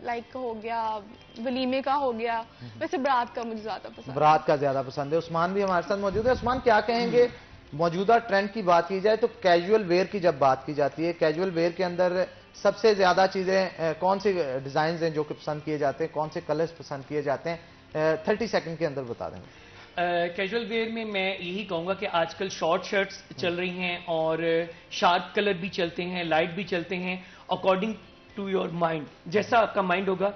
लाइक हो गया वलीमे का हो गया, वैसे बारात का मुझे ज्यादा पसंद है। बारात का ज्यादा पसंद है। उस्मान भी हमारे साथ मौजूद है। उस्मान, क्या कहेंगे मौजूदा ट्रेंड की बात की जाए तो कैजुअल वेयर की जब बात की जाती है, कैजुअल वेयर के अंदर सबसे ज्यादा चीजें कौन से डिजाइन हैं जो कि पसंद किए जाते हैं, कौन से कलर्स पसंद किए जाते हैं? 30 सेकंड के अंदर बता देंगे। कैजुअल वेयर में मैं यही कहूंगा कि आजकल शॉर्ट शर्ट्स चल रही हैं और शार्प कलर भी चलते हैं, लाइट भी चलते हैं, अकॉर्डिंग टू योर माइंड। जैसा आपका माइंड होगा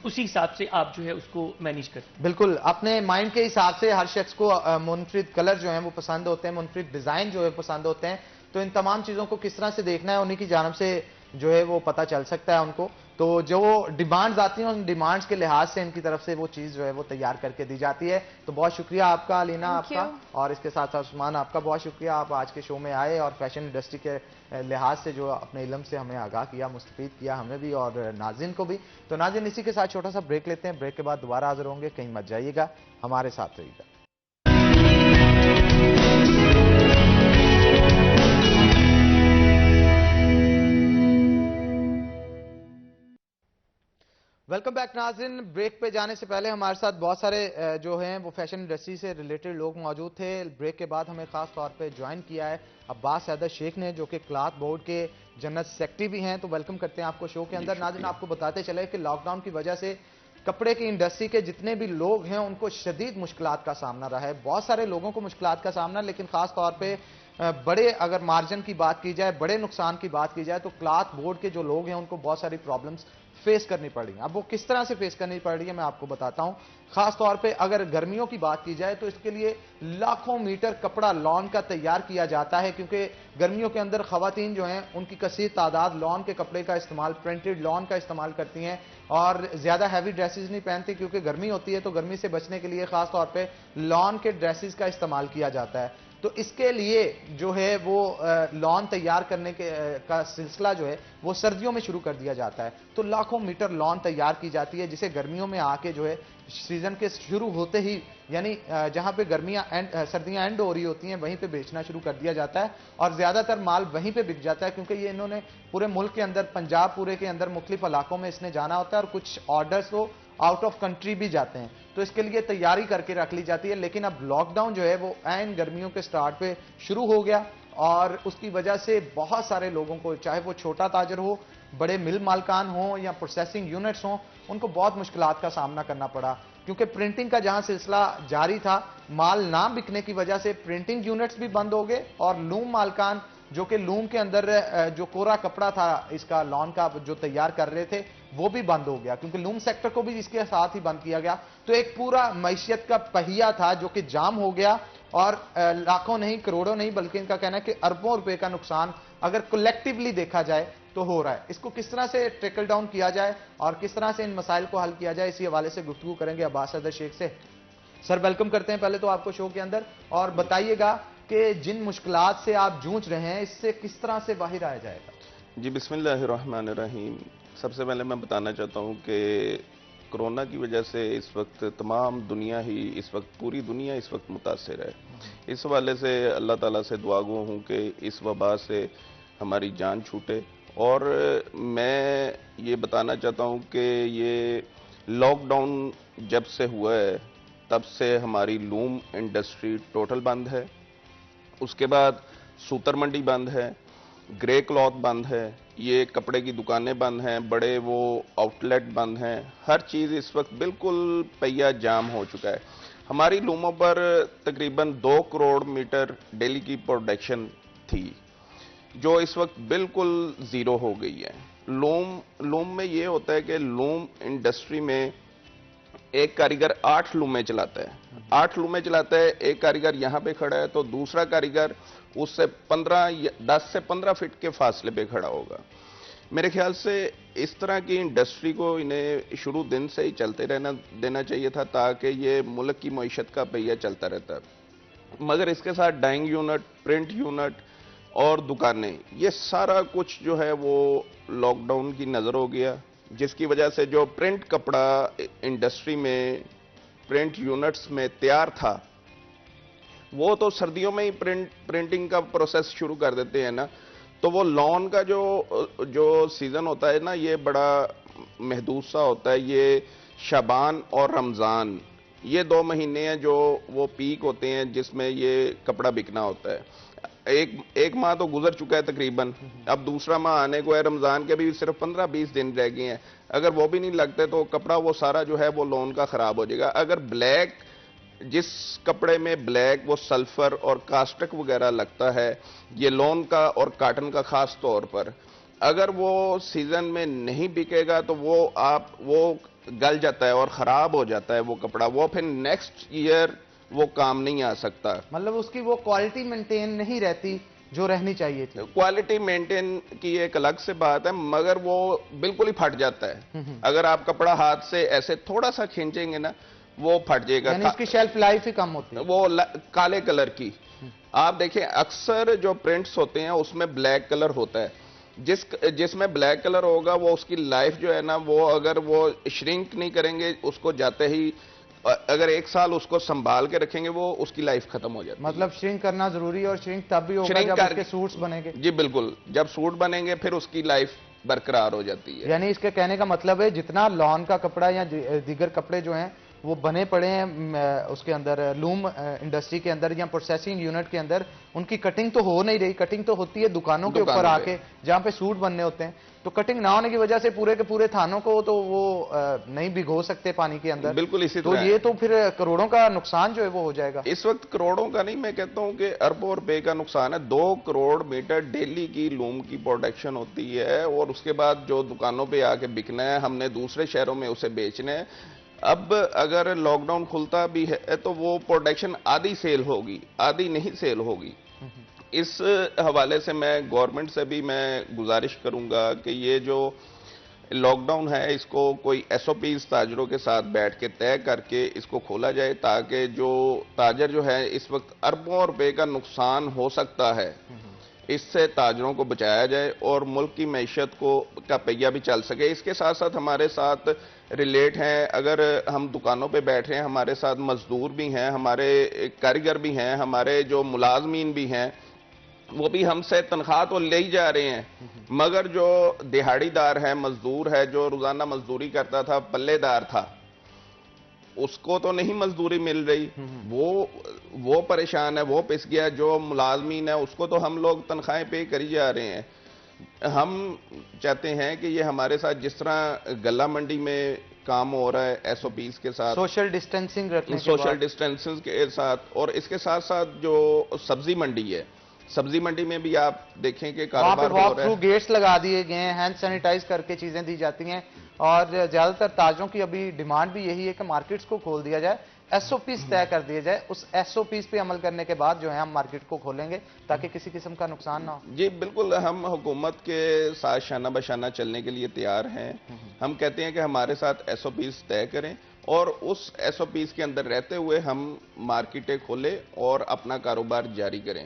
उसी हिसाब से आप जो है उसको मैनेज करते हैं। बिल्कुल, अपने माइंड के हिसाब से हर शख्स को मुनफरिद कलर जो है वो पसंद होते हैं, मुनफरिद डिजाइन जो है पसंद होते हैं। तो इन तमाम चीजों को किस तरह से देखना है उन्हीं की जानिब से जो है वो पता चल सकता है उनको। तो जो डिमांड्स आती हैं उन डिमांड्स के लिहाज से इनकी तरफ से वो चीज जो है वो तैयार करके दी जाती है। तो बहुत शुक्रिया आपका अलीना, आपका, और इसके साथ साथ उस्मान आपका बहुत शुक्रिया, आप आज के शो में आए और फैशन इंडस्ट्री के लिहाज से जो अपने इल्म से हमें आगाह किया, मुस्तफीद किया हमें भी और नाज़रीन को भी। तो नाज़रीन, इसी के साथ छोटा सा ब्रेक लेते हैं, ब्रेक के बाद दोबारा हाजिर होंगे, कहीं मत जाइएगा, हमारे साथ रहिएगा। वेलकम बैक नाज़रीन। ब्रेक पे जाने से पहले हमारे साथ बहुत सारे जो हैं वो फैशन इंडस्ट्री से रिलेटेड लोग मौजूद थे। ब्रेक के बाद हमें खास तौर पे ज्वाइन किया है अब्बास हैदर शेख ने, जो कि क्लॉथ बोर्ड के जनरल सेक्रेटरी भी हैं। तो वेलकम करते हैं आपको शो के अंदर। नाज़रीन, आपको बताते चले कि लॉकडाउन की वजह से कपड़े की इंडस्ट्री के जितने भी लोग हैं उनको शदीद मुश्किलात का सामना रहा है। बहुत सारे लोगों को मुश्किलात का सामना, लेकिन खास तौर पे बड़े अगर मार्जिन की बात की जाए, बड़े नुकसान की बात की जाए, तो क्लॉथ बोर्ड के जो लोग हैं उनको बहुत सारी प्रॉब्लम्स फेस करनी पड़ी। अब वो किस तरह से फेस करनी पड़ रही है मैं आपको बताता हूं। खास तौर पे अगर गर्मियों की बात की जाए तो इसके लिए लाखों मीटर कपड़ा लॉन का तैयार किया जाता है, क्योंकि गर्मियों के अंदर खवातीन जो हैं उनकी कसीर तादाद लॉन के कपड़े का इस्तेमाल, प्रिंटेड लॉन का इस्तेमाल करती हैं और ज्यादा हैवी ड्रेसेस नहीं पहनती, क्योंकि गर्मी होती है तो गर्मी से बचने के लिए खास तौर पे लॉन के ड्रेसेस का इस्तेमाल किया जाता है। तो इसके लिए जो है वो लॉन तैयार करने का सिलसिला जो है वो सर्दियों में शुरू कर दिया जाता है। तो लाखों मीटर लॉन तैयार की जाती है, जिसे गर्मियों में आके जो है सीजन के शुरू होते ही, यानी जहां पे सर्दियां एंड हो रही होती हैं वहीं पे बेचना शुरू कर दिया जाता है और ज्यादातर माल वहीं पे बिक जाता है, क्योंकि ये इन्होंने पूरे मुल्क के अंदर, पंजाब पूरे के अंदर मुख्तलिफ इलाकों में इसने जाना होता है और कुछ ऑर्डर्स तो आउट ऑफ कंट्री भी जाते हैं। तो इसके लिए तैयारी करके रख ली जाती है। लेकिन अब लॉकडाउन जो है वो ऐन गर्मियों के स्टार्ट पे शुरू हो गया और उसकी वजह से बहुत सारे लोगों को, चाहे वो छोटा ताजर हो, बड़े मिल मालकान हो या प्रोसेसिंग यूनिट्स हो, उनको बहुत मुश्किलात का सामना करना पड़ा, क्योंकि प्रिंटिंग का जहां सिलसिला जारी था, माल ना बिकने की वजह से प्रिंटिंग यूनिट्स भी बंद हो गए और लूम मालकान जो कि लूम के अंदर जो कोरा कपड़ा था इसका लॉन का जो तैयार कर रहे थे वो भी बंद हो गया, क्योंकि लूम सेक्टर को भी इसके साथ ही बंद किया गया। तो एक पूरा मैशियत का पहिया था जो कि जाम हो गया और लाखों नहीं, करोड़ों नहीं, बल्कि इनका कहना है कि अरबों रुपए का नुकसान अगर कलेक्टिवली देखा जाए तो हो रहा है। इसको किस तरह से ट्रिकल डाउन किया जाए और किस तरह से इन मसाइल को हल किया जाए, इसी हवाले से गुफ्तगू करेंगे अब्बास हैदर शेख से। सर, वेलकम करते हैं पहले तो आपको शो के अंदर, और बताइएगा कि जिन मुश्किलात से आप जूझ रहे हैं इससे किस तरह से बाहर आया जाएगा। जी, बिस्मिल्लाहिर्रहमानिर्रहीम। सबसे पहले मैं बताना चाहता हूँ कि कोरोना की वजह से इस वक्त तमाम दुनिया ही, इस वक्त पूरी दुनिया इस वक्त मुतासिर है। इस हवाले से अल्लाह ताला से दुआगो हूँ कि इस वबा से हमारी जान छूटे। और मैं ये बताना चाहता हूँ कि ये लॉकडाउन जब से हुआ है तब से हमारी लूम इंडस्ट्री टोटल बंद है, उसके बाद सूतर मंडी बंद है, ग्रे क्लॉथ बंद है, ये कपड़े की दुकानें बंद हैं, बड़े वो आउटलेट बंद हैं, हर चीज़ इस वक्त बिल्कुल पहिया जाम हो चुका है। हमारी लूमों पर तकरीबन 2 करोड़ मीटर डेली की प्रोडक्शन थी, जो इस वक्त बिल्कुल ज़ीरो हो गई है। लूम में ये होता है कि लूम इंडस्ट्री में एक कारीगर 8 लूमें चलाता है, 8 लूमें चलाता है। एक कारीगर यहाँ पे खड़ा है तो दूसरा कारीगर उससे 10 से 15 फीट के फासले पे खड़ा होगा। मेरे ख्याल से इस तरह की इंडस्ट्री को इन्हें शुरू दिन से ही चलते रहना देना चाहिए था, ताकि ये मुल्क की मईशत का पहिया चलता रहता। मगर इसके साथ डाइंग यूनिट, प्रिंट यूनिट और दुकानें, ये सारा कुछ जो है वो लॉकडाउन की नज़र हो गया, जिसकी वजह से जो प्रिंट कपड़ा इंडस्ट्री में, प्रिंट यूनिट्स में तैयार था, वो तो सर्दियों में ही प्रिंटिंग का प्रोसेस शुरू कर देते हैं ना, तो वो लॉन का जो सीज़न होता है ना, ये बड़ा महदूद सा होता है। ये शाबान और रमज़ान, ये 2 महीने हैं जो वो पीक होते हैं जिसमें ये कपड़ा बिकना होता है। एक माह तो गुजर चुका है तकरीबन, अब दूसरा माह आने को है, रमजान के भी सिर्फ 15-20 दिन रह गए हैं। अगर वो भी नहीं लगते तो कपड़ा वो सारा जो है वो लॉन का खराब हो जाएगा। अगर ब्लैक, जिस कपड़े में ब्लैक वो सल्फर और कास्टिक वगैरह लगता है, ये लॉन का और काटन का खास तौर पर, अगर वो सीजन में नहीं बिकेगा तो वो गल जाता है और खराब हो जाता है वो कपड़ा, वो फिर नेक्स्ट ईयर वो काम नहीं आ सकता। मतलब उसकी वो क्वालिटी मेंटेन नहीं रहती जो रहनी चाहिए थी। क्वालिटी मेंटेन की एक अलग से बात है, मगर वो बिल्कुल ही फट जाता है। अगर आप कपड़ा हाथ से ऐसे थोड़ा सा खींचेंगे ना, वो फट जाएगा। यानी इसकी शेल्फ लाइफ ही कम होती है। वो काले कलर की, आप देखें अक्सर जो प्रिंट्स होते हैं उसमें ब्लैक कलर होता है। जिसमें ब्लैक कलर होगा वो उसकी लाइफ जो है ना, वो अगर वो श्रिंक नहीं करेंगे उसको जाते ही, अगर 1 साल उसको संभाल के रखेंगे वो उसकी लाइफ खत्म हो जाती है। मतलब श्रिंक करना जरूरी है, और श्रिंक तब भी होगा जब उसके सूट्स बनेंगे। जी बिल्कुल, जब सूट बनेंगे फिर उसकी लाइफ बरकरार हो जाती है। यानी इसके कहने का मतलब है जितना लॉन का कपड़ा या दीगर कपड़े जो हैं वो बने पड़े हैं उसके अंदर, लूम इंडस्ट्री के अंदर या प्रोसेसिंग यूनिट के अंदर, उनकी कटिंग तो हो नहीं रही। कटिंग तो होती है दुकानों के ऊपर आके जहां पे सूट बनने होते हैं, तो कटिंग ना होने की वजह से पूरे के पूरे थानों को तो वो नहीं भिगो सकते पानी के अंदर। बिल्कुल इसी तो ये तो फिर करोड़ों का नुकसान जो है वो हो जाएगा। इस वक्त करोड़ों का नहीं, मैं कहता हूं कि अरबों रुपए का नुकसान है। 2 करोड़ मीटर डेली की लूम की प्रोडक्शन होती है, और उसके बाद जो दुकानों पे आके बिकना है, हमने दूसरे शहरों में उसे बेचना है। अब अगर लॉकडाउन खुलता भी है तो वो प्रोडक्शन आधी सेल होगी, आधी नहीं सेल होगी। इस हवाले से मैं गवर्नमेंट से भी मैं गुजारिश करूंगा कि ये जो लॉकडाउन है इसको कोई SOPs ताजरों के साथ बैठ के तय करके इसको खोला जाए, ताकि जो ताजर जो है इस वक्त अरबों रुपए का नुकसान हो सकता है, इससे ताजरों को बचाया जाए और मुल्क की मैशत का पहिया भी चल सके। इसके साथ साथ हमारे साथ रिलेट हैं, अगर हम दुकानों पे बैठ रहे हैं, हमारे साथ मजदूर भी हैं, हमारे कारीगर भी हैं, हमारे जो मुलाजमीन भी हैं, वो भी हमसे तनख्वाह तो ले ही जा रहे हैं, मगर जो दिहाड़ीदार है, मजदूर है, जो रोजाना मजदूरी करता था, पल्लेदार था, उसको तो नहीं मजदूरी मिल रही, वो परेशान है, वो पिस गया। जो मुलाजमीन है उसको तो हम लोग तनख्वाहें पे करी जा रहे हैं। हम चाहते हैं कि ये हमारे साथ जिस तरह गला मंडी में काम हो रहा है SOPs के साथ, सोशल डिस्टेंसिंग रखने के सोशल डिस्टेंसिंग के साथ, और इसके साथ साथ जो सब्जी मंडी है, सब्जी मंडी में भी आप देखें कि कारोबार हो रहा है। गेट्स लगा दिए गए हैं, हैंड सैनिटाइज करके चीजें दी जाती हैं, और ज्यादातर ताजों की अभी डिमांड भी यही है कि मार्केट्स को खोल दिया जाए, SOPs तय कर दिए जाए, उस SOPs पे अमल करने के बाद जो है हम मार्केट को खोलेंगे ताकि किसी किस्म का नुकसान ना हो। जी बिल्कुल, हम हुकूमत के साथ शाना बशाना चलने के लिए तैयार हैं। हम कहते हैं कि हमारे साथ SOPs तय करें और उस SOPs के अंदर रहते हुए हम मार्केटें खोलें और अपना कारोबार जारी करें।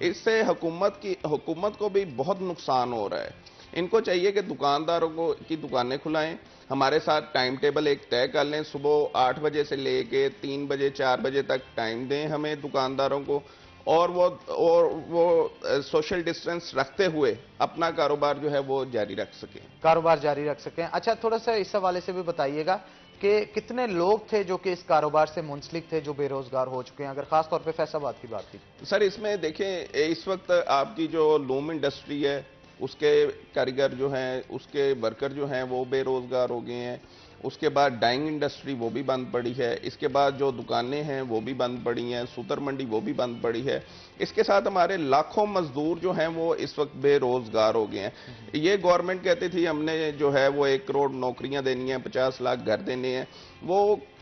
इससे हुकूमत को भी बहुत नुकसान हो रहा है। इनको चाहिए कि दुकानदारों की दुकानें खुलाएं, हमारे साथ टाइम टेबल एक तय कर लें, सुबह 8 बजे से लेके 3 बजे 4 बजे तक टाइम दें हमें दुकानदारों को, और वो सोशल डिस्टेंस रखते हुए अपना कारोबार जो है वो जारी रख सकें। अच्छा, थोड़ा सा इस हवाले से भी बताइएगा कि कितने लोग थे जो कि इस कारोबार से मुंसलिक थे, जो बेरोजगार हो चुके हैं, अगर खास तौर पे फैसलाबाद की बात की। सर इसमें देखें, इस वक्त आपकी जो लूम इंडस्ट्री है उसके कारीगर जो हैं, उसके वर्कर जो हैं वो बेरोजगार हो गए हैं। उसके बाद डाइंग इंडस्ट्री वो भी बंद पड़ी है। इसके बाद जो दुकानें हैं वो भी बंद पड़ी हैं, सूतर मंडी वो भी बंद पड़ी है। इसके साथ हमारे लाखों मजदूर जो हैं वो इस वक्त बेरोजगार हो गए हैं। ये गवर्नमेंट कहती थी हमने जो है वो 1 करोड़ नौकरियां देनी है, 50 लाख घर देने हैं।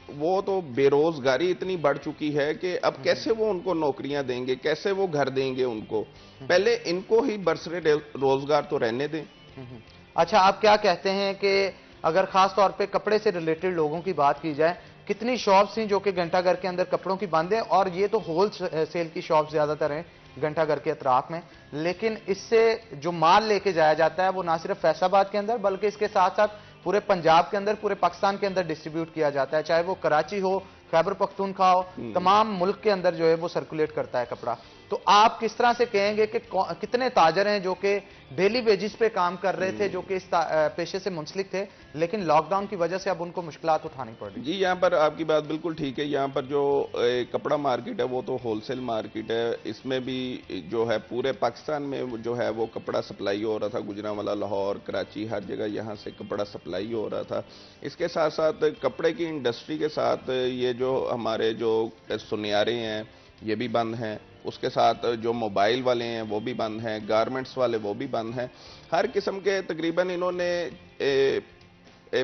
वो तो बेरोजगारी इतनी बढ़ चुकी है कि अब कैसे वो उनको नौकरियां देंगे, कैसे वो घर देंगे उनको। पहले इनको ही बरसरे रोजगार तो रहने दें। अच्छा, आप क्या कहते हैं कि अगर खास तौर पे कपड़े से रिलेटेड लोगों की बात की जाए, कितनी शॉप्स हैं जो कि घंटाघर के अंदर कपड़ों की बंद है, और ये तो होल सेल की शॉप ज्यादातर हैं घंटाघर के अतराफ में, लेकिन इससे जो माल लेके जाया जाता है वो ना सिर्फ फैसलाबाद के अंदर बल्कि इसके साथ साथ पूरे पंजाब के अंदर, पूरे पाकिस्तान के अंदर डिस्ट्रीब्यूट किया जाता है, चाहे वो कराची हो, खैबर पख्तूनख्वा हो, तमाम मुल्क के अंदर जो है वो सर्कुलेट करता है कपड़ा। तो आप किस तरह से कहेंगे कि कितने ताजर हैं जो कि डेली वेजिस पे काम कर रहे थे, जो कि इस पेशे से मुंसलिक थे, लेकिन लॉकडाउन की वजह से अब उनको मुश्किलात उठानी पड़ रही? जी, यहाँ पर आपकी बात बिल्कुल ठीक है। यहाँ पर जो कपड़ा मार्केट है वो तो होलसेल मार्केट है। इसमें भी जो है पूरे पाकिस्तान में जो है वो कपड़ा सप्लाई हो रहा था। गुजरांवाला, लाहौर, कराची, हर जगह यहाँ से कपड़ा सप्लाई हो रहा था। इसके साथ साथ कपड़े की इंडस्ट्री के साथ ये जो हमारे जो सुनियारे हैं ये भी बंद हैं। उसके साथ जो मोबाइल वाले हैं वो भी बंद हैं, गारमेंट्स वाले वो भी बंद हैं। हर किस्म के तकरीबन इन्होंने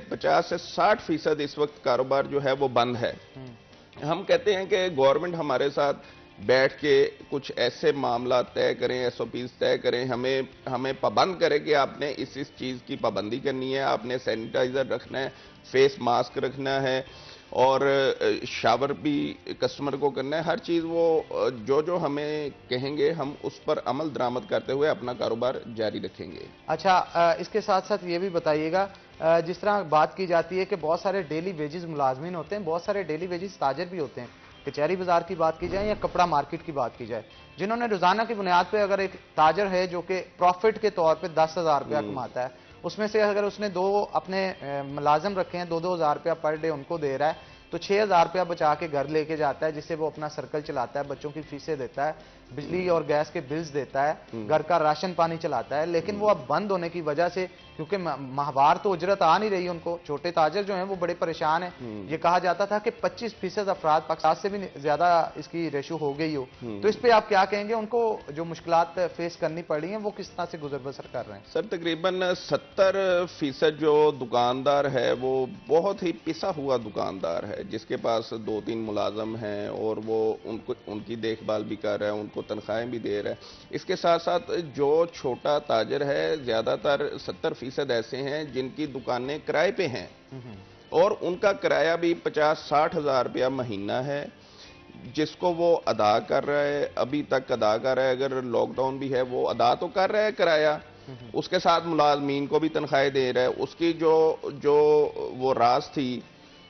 50 से 60% इस वक्त कारोबार जो है वो बंद है। हम कहते हैं कि गवर्नमेंट हमारे साथ बैठ के कुछ ऐसे मामला तय करें, SOPs तय करें, हमें पाबंद करें कि आपने इस चीज़ की पाबंदी करनी है, आपने सैनिटाइजर रखना है, फेस मास्क रखना है और शावर भी कस्टमर को करना है। हर चीज़ वो जो हमें कहेंगे हम उस पर अमल दरामद करते हुए अपना कारोबार जारी रखेंगे। अच्छा, इसके साथ साथ ये भी बताइएगा, जिस तरह बात की जाती है कि बहुत सारे डेली वेजेस मुलाजमीन होते हैं, बहुत सारे डेली वेजेस ताजर भी होते हैं, कचहरी बाजार की बात की जाए या कपड़ा मार्केट की बात की जाए, जिन्होंने रोजाना की बुनियाद पे अगर एक ताजर है जो कि प्रॉफिट के तौर पे 10,000 रुपया कमाता है, उसमें से अगर उसने दो अपने मुलाजम रखे हैं, 2-2 हज़ार रुपया पर डे उनको दे रहा है, तो 6,000 रुपया बचा के घर लेके जाता है, जिससे वो अपना सर्कल चलाता है, बच्चों की फीसें देता है, बिजली और गैस के बिल्स देता है, घर का राशन पानी चलाता है। लेकिन वो अब बंद होने की वजह से, क्योंकि माहवार तो उजरत आ नहीं रही उनको, छोटे ताजर जो हैं वो बड़े परेशान हैं। ये कहा जाता था कि 25% अफराद, पाकिस्तान से भी ज्यादा इसकी रेशो हो गई हो, तो इस पे आप क्या कहेंगे? उनको जो मुश्किलात फेस करनी पड़ी हैं वो किस तरह से गुजर बसर कर रहे हैं? सर, तकरीबन 70% जो दुकानदार है वो बहुत ही पिसा हुआ दुकानदार है, जिसके पास 2-3 मुलाजम हैं और वो उनकी देखभाल भी कर रहा है, उनको तनख्वाहें भी दे रहा है। इसके साथ साथ जो छोटा ताजर है, ज्यादातर 70% ऐसे हैं जिनकी दुकानें किराए पे हैं और उनका किराया भी 50-60 हज़ार रुपया महीना है, जिसको वो अदा कर रहा है, अभी तक अदा कर रहा है। अगर लॉकडाउन भी है वो अदा तो कर रहा है किराया, उसके साथ मुलाजमीन को भी तनख्वाहें दे रहा है। उसकी जो वो रास थी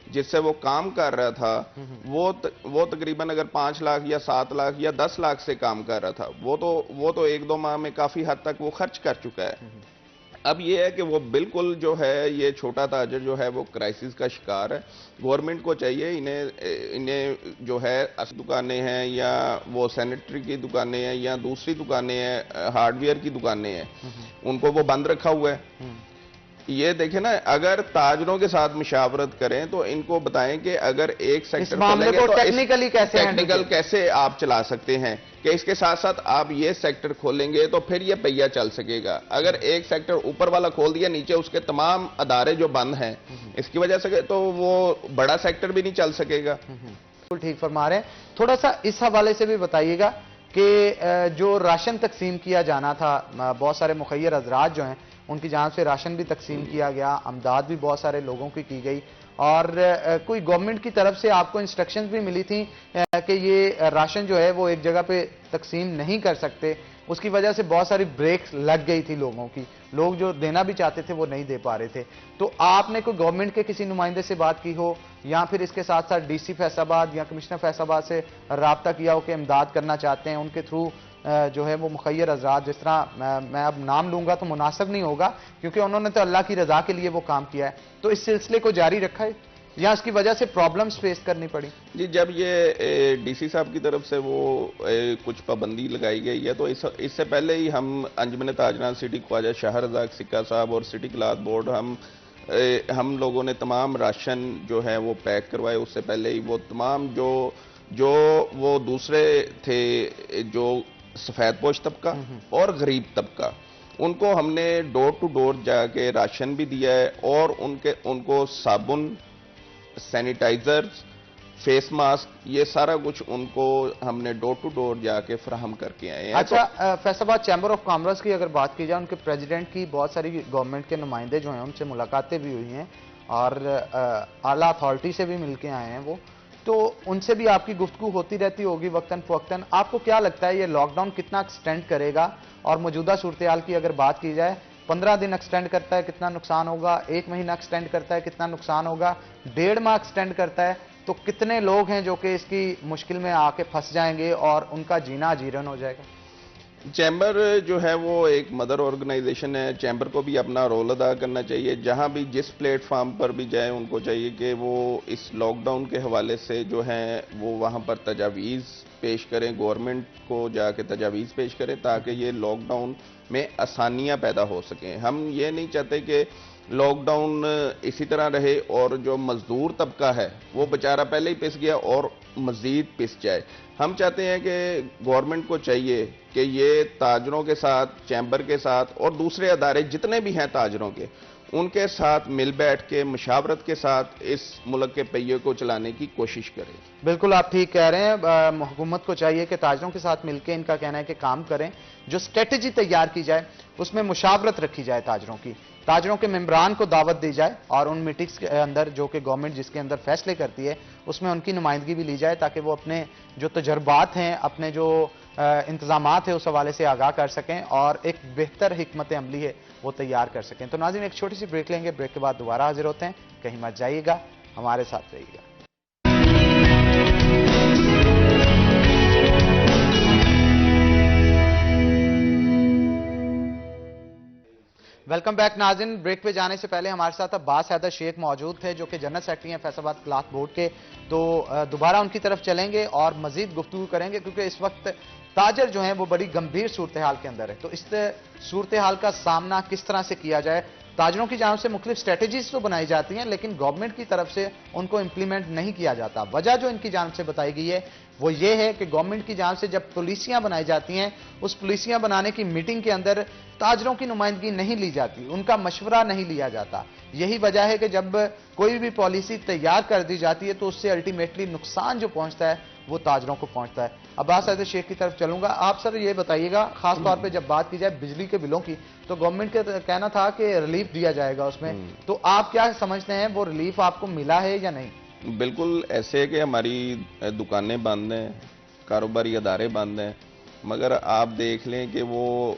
जिससे वो काम कर रहा था, वो तकरीबन अगर 5 लाख या 7 लाख या 10 लाख से काम कर रहा था, वो तो 1-2 माह में काफी हद तक वो खर्च कर चुका है। अब ये है कि वो बिल्कुल जो है ये छोटा ताजर जो है वो क्राइसिस का शिकार है। गवर्नमेंट को चाहिए इन्हें जो है दुकानें हैं या वो सैनिटरी की दुकानें हैं या दूसरी दुकानें हैं, हार्डवेयर की दुकानें हैं, उनको वो बंद रखा हुआ है। ये देखें ना, अगर ताजरों के साथ मुशावरत करें तो इनको बताएं कि अगर एक सेक्टर खोलेंगे तो टेक्निकल कैसे आप चला सकते हैं, कि इसके साथ साथ आप ये सेक्टर खोलेंगे तो फिर ये पहिया चल सकेगा। अगर एक सेक्टर ऊपर वाला खोल दिया, नीचे उसके तमाम अदारे जो बंद हैं इसकी वजह से, तो वो बड़ा सेक्टर भी नहीं चल सकेगा। बिल्कुल ठीक फरमा रहे हैं। थोड़ा सा इस हवाले से भी बताइएगा कि जो राशन तकसीम किया जाना था, बहुत सारे मुखैर हजरात जो हैं उनकी जानिब से राशन भी तकसीम किया गया, अमदाद भी बहुत सारे लोगों की गई, और कोई गवर्नमेंट की तरफ से आपको इंस्ट्रक्शंस भी मिली थी कि ये राशन जो है वो एक जगह पे तकसीम नहीं कर सकते, उसकी वजह से बहुत सारी ब्रेक्स लग गई थी लोगों की, लोग जो देना भी चाहते थे वो नहीं दे पा रहे थे। तो आपने कोई गवर्नमेंट के किसी नुमाइंदे से बात की हो या फिर इसके साथ साथ DC फैसलाबाद या कमिश्नर फैसलाबाद से राब्ता किया हो कि इमदाद करना चाहते हैं, उनके थ्रू जो है वो मुखैर हजरात, जिस तरह मैं अब नाम लूंगा तो मुनासिब नहीं होगा क्योंकि उन्होंने तो अल्लाह की रजा के लिए वो काम किया है, तो इस सिलसिले को जारी रखा है या इसकी वजह से प्रॉब्लम्स फेस करनी पड़ी? जी, जब ये DC साहब की तरफ से वो कुछ पाबंदी लगाई गई है तो इससे पहले ही हम अंजुमन ताजरान सिटी ख्वाजा शाहरजाक सिक्का साहब और सिटी क्लॉथ बोर्ड हम लोगों ने तमाम राशन जो है वो पैक करवाए। उससे पहले ही वो तमाम जो वो दूसरे थे, जो सफेद पोश तबका और गरीब तबका, उनको हमने डोर टू डोर जाके राशन भी दिया है और उनको साबुन, सैनिटाइजर्स, फेस मास्क, ये सारा कुछ उनको हमने डोर टू डोर जाके फराहम करके आए हैं। अच्छा, फैसलाबाद चैम्बर ऑफ कॉमर्स की अगर बात की जाए, उनके प्रेसिडेंट की बहुत सारी गवर्नमेंट के नुमाइंदे जो हैं उनसे मुलाकातें भी हुई हैं और आला अथॉरिटी से भी मिलके आए हैं वो, तो उनसे भी आपकी गुफ्तगू होती रहती होगी वक्तन फवक्तन। आपको क्या लगता है ये लॉकडाउन कितना एक्सटेंड करेगा? और मौजूदा सूरत हाल की अगर बात की जाए, 15 दिन एक्सटेंड करता है कितना नुकसान होगा, 1 महीना एक्सटेंड करता है कितना नुकसान होगा, 1.5 माह एक्सटेंड करता है तो कितने लोग हैं जो कि इसकी मुश्किल में आके फंस जाएंगे और उनका जीना जीर्ण हो जाएगा? चैम्बर जो है वो एक मदर ऑर्गेनाइजेशन है। चैम्बर को भी अपना रोल अदा करना चाहिए। जहां भी जिस प्लेटफॉर्म पर भी जाए उनको चाहिए कि वो इस लॉकडाउन के हवाले से जो है वो वहां पर तजावीज़ पेश करें, गवर्नमेंट को जाके तजावीज़ पेश करें ताकि ये लॉकडाउन में आसानियां पैदा हो सकें। हम ये नहीं चाहते कि लॉकडाउन इसी तरह रहे और जो मजदूर तबका है वो बेचारा पहले ही पिस गया और मजीद पिस जाए। हम चाहते हैं कि गवर्नमेंट को चाहिए कि ये ताजरों के साथ, चैम्बर के साथ और दूसरे अदारे जितने भी हैं ताजरों के, उनके साथ मिल बैठ के मुशावरत के साथ इस मुल्क के पहिए को चलाने की कोशिश करें। बिल्कुल आप ठीक कह रहे हैं। हुकूमत को चाहिए कि ताजरों के साथ मिलकर, इनका कहना है कि काम करें, जो स्ट्रेटजी तैयार की जाए उसमें मुशावरत रखी जाए ताजरों की, ताजरों के मेंबरान को दावत दी जाए और उन मीटिंग्स के अंदर जो कि गवर्नमेंट जिसके अंदर फैसले करती है उसमें उनकी नुमाइंदगी भी ली जाए ताकि वो अपने जो तजर्बात हैं, अपने जो इंतजामात है उस हवाले से आगाह कर सकें और एक बेहतर हिकमत अमली है वो तैयार कर सकें। तो नाज़रीन एक छोटी सी ब्रेक लेंगे, ब्रेक के बाद दोबारा हाजिर होते हैं। कहीं मत जाइएगा, हमारे साथ रहिएगा। वेलकम बैक नाज़रीन। ब्रेक पे जाने से पहले हमारे साथ अब्बास हैदर शेख मौजूद थे जो कि जनरल सेक्रेटरी हैं फैसलाबाद क्लॉथ बोर्ड के। तो दोबारा उनकी तरफ चलेंगे और मजीद गुफ्तगू करेंगे क्योंकि इस वक्त ताजर जो हैं वो बड़ी गंभीर सूरत हाल के अंदर है। तो इस सूरत हाल का सामना किस तरह से किया जाए, ताजरों की जानिब से मुख्तलिफ स्ट्रेटजीज तो बनाई जाती हैं लेकिन गवर्नमेंट की तरफ से उनको इंप्लीमेंट नहीं किया जाता। वजह जो इनकी जानिब से बताई गई है वो ये है कि गवर्नमेंट की जानिब से जब पॉलिसियां बनाई जाती हैं उस पॉलिसियां बनाने की मीटिंग के अंदर ताजरों की नुमाइंदगी नहीं ली जाती, उनका मशवरा नहीं लिया जाता। यही वजह है कि जब कोई भी पॉलिसी तैयार कर दी जाती है तो उससे अल्टीमेटली नुकसान जो पहुंचता है वो ताजरों को पहुंचता है। अब्बास हैदर शेख की तरफ चलूंगा। आप सर ये बताइएगा, खास तौर पे जब बात की जाए बिजली के बिलों की तो गवर्नमेंट का कहना था कि रिलीफ दिया जाएगा उसमें, तो आप क्या समझते हैं वो रिलीफ आपको मिला है या नहीं? बिल्कुल ऐसे है कि हमारी दुकानें बंद हैं, कारोबारी अदारे बंद हैं, मगर आप देख लें कि वो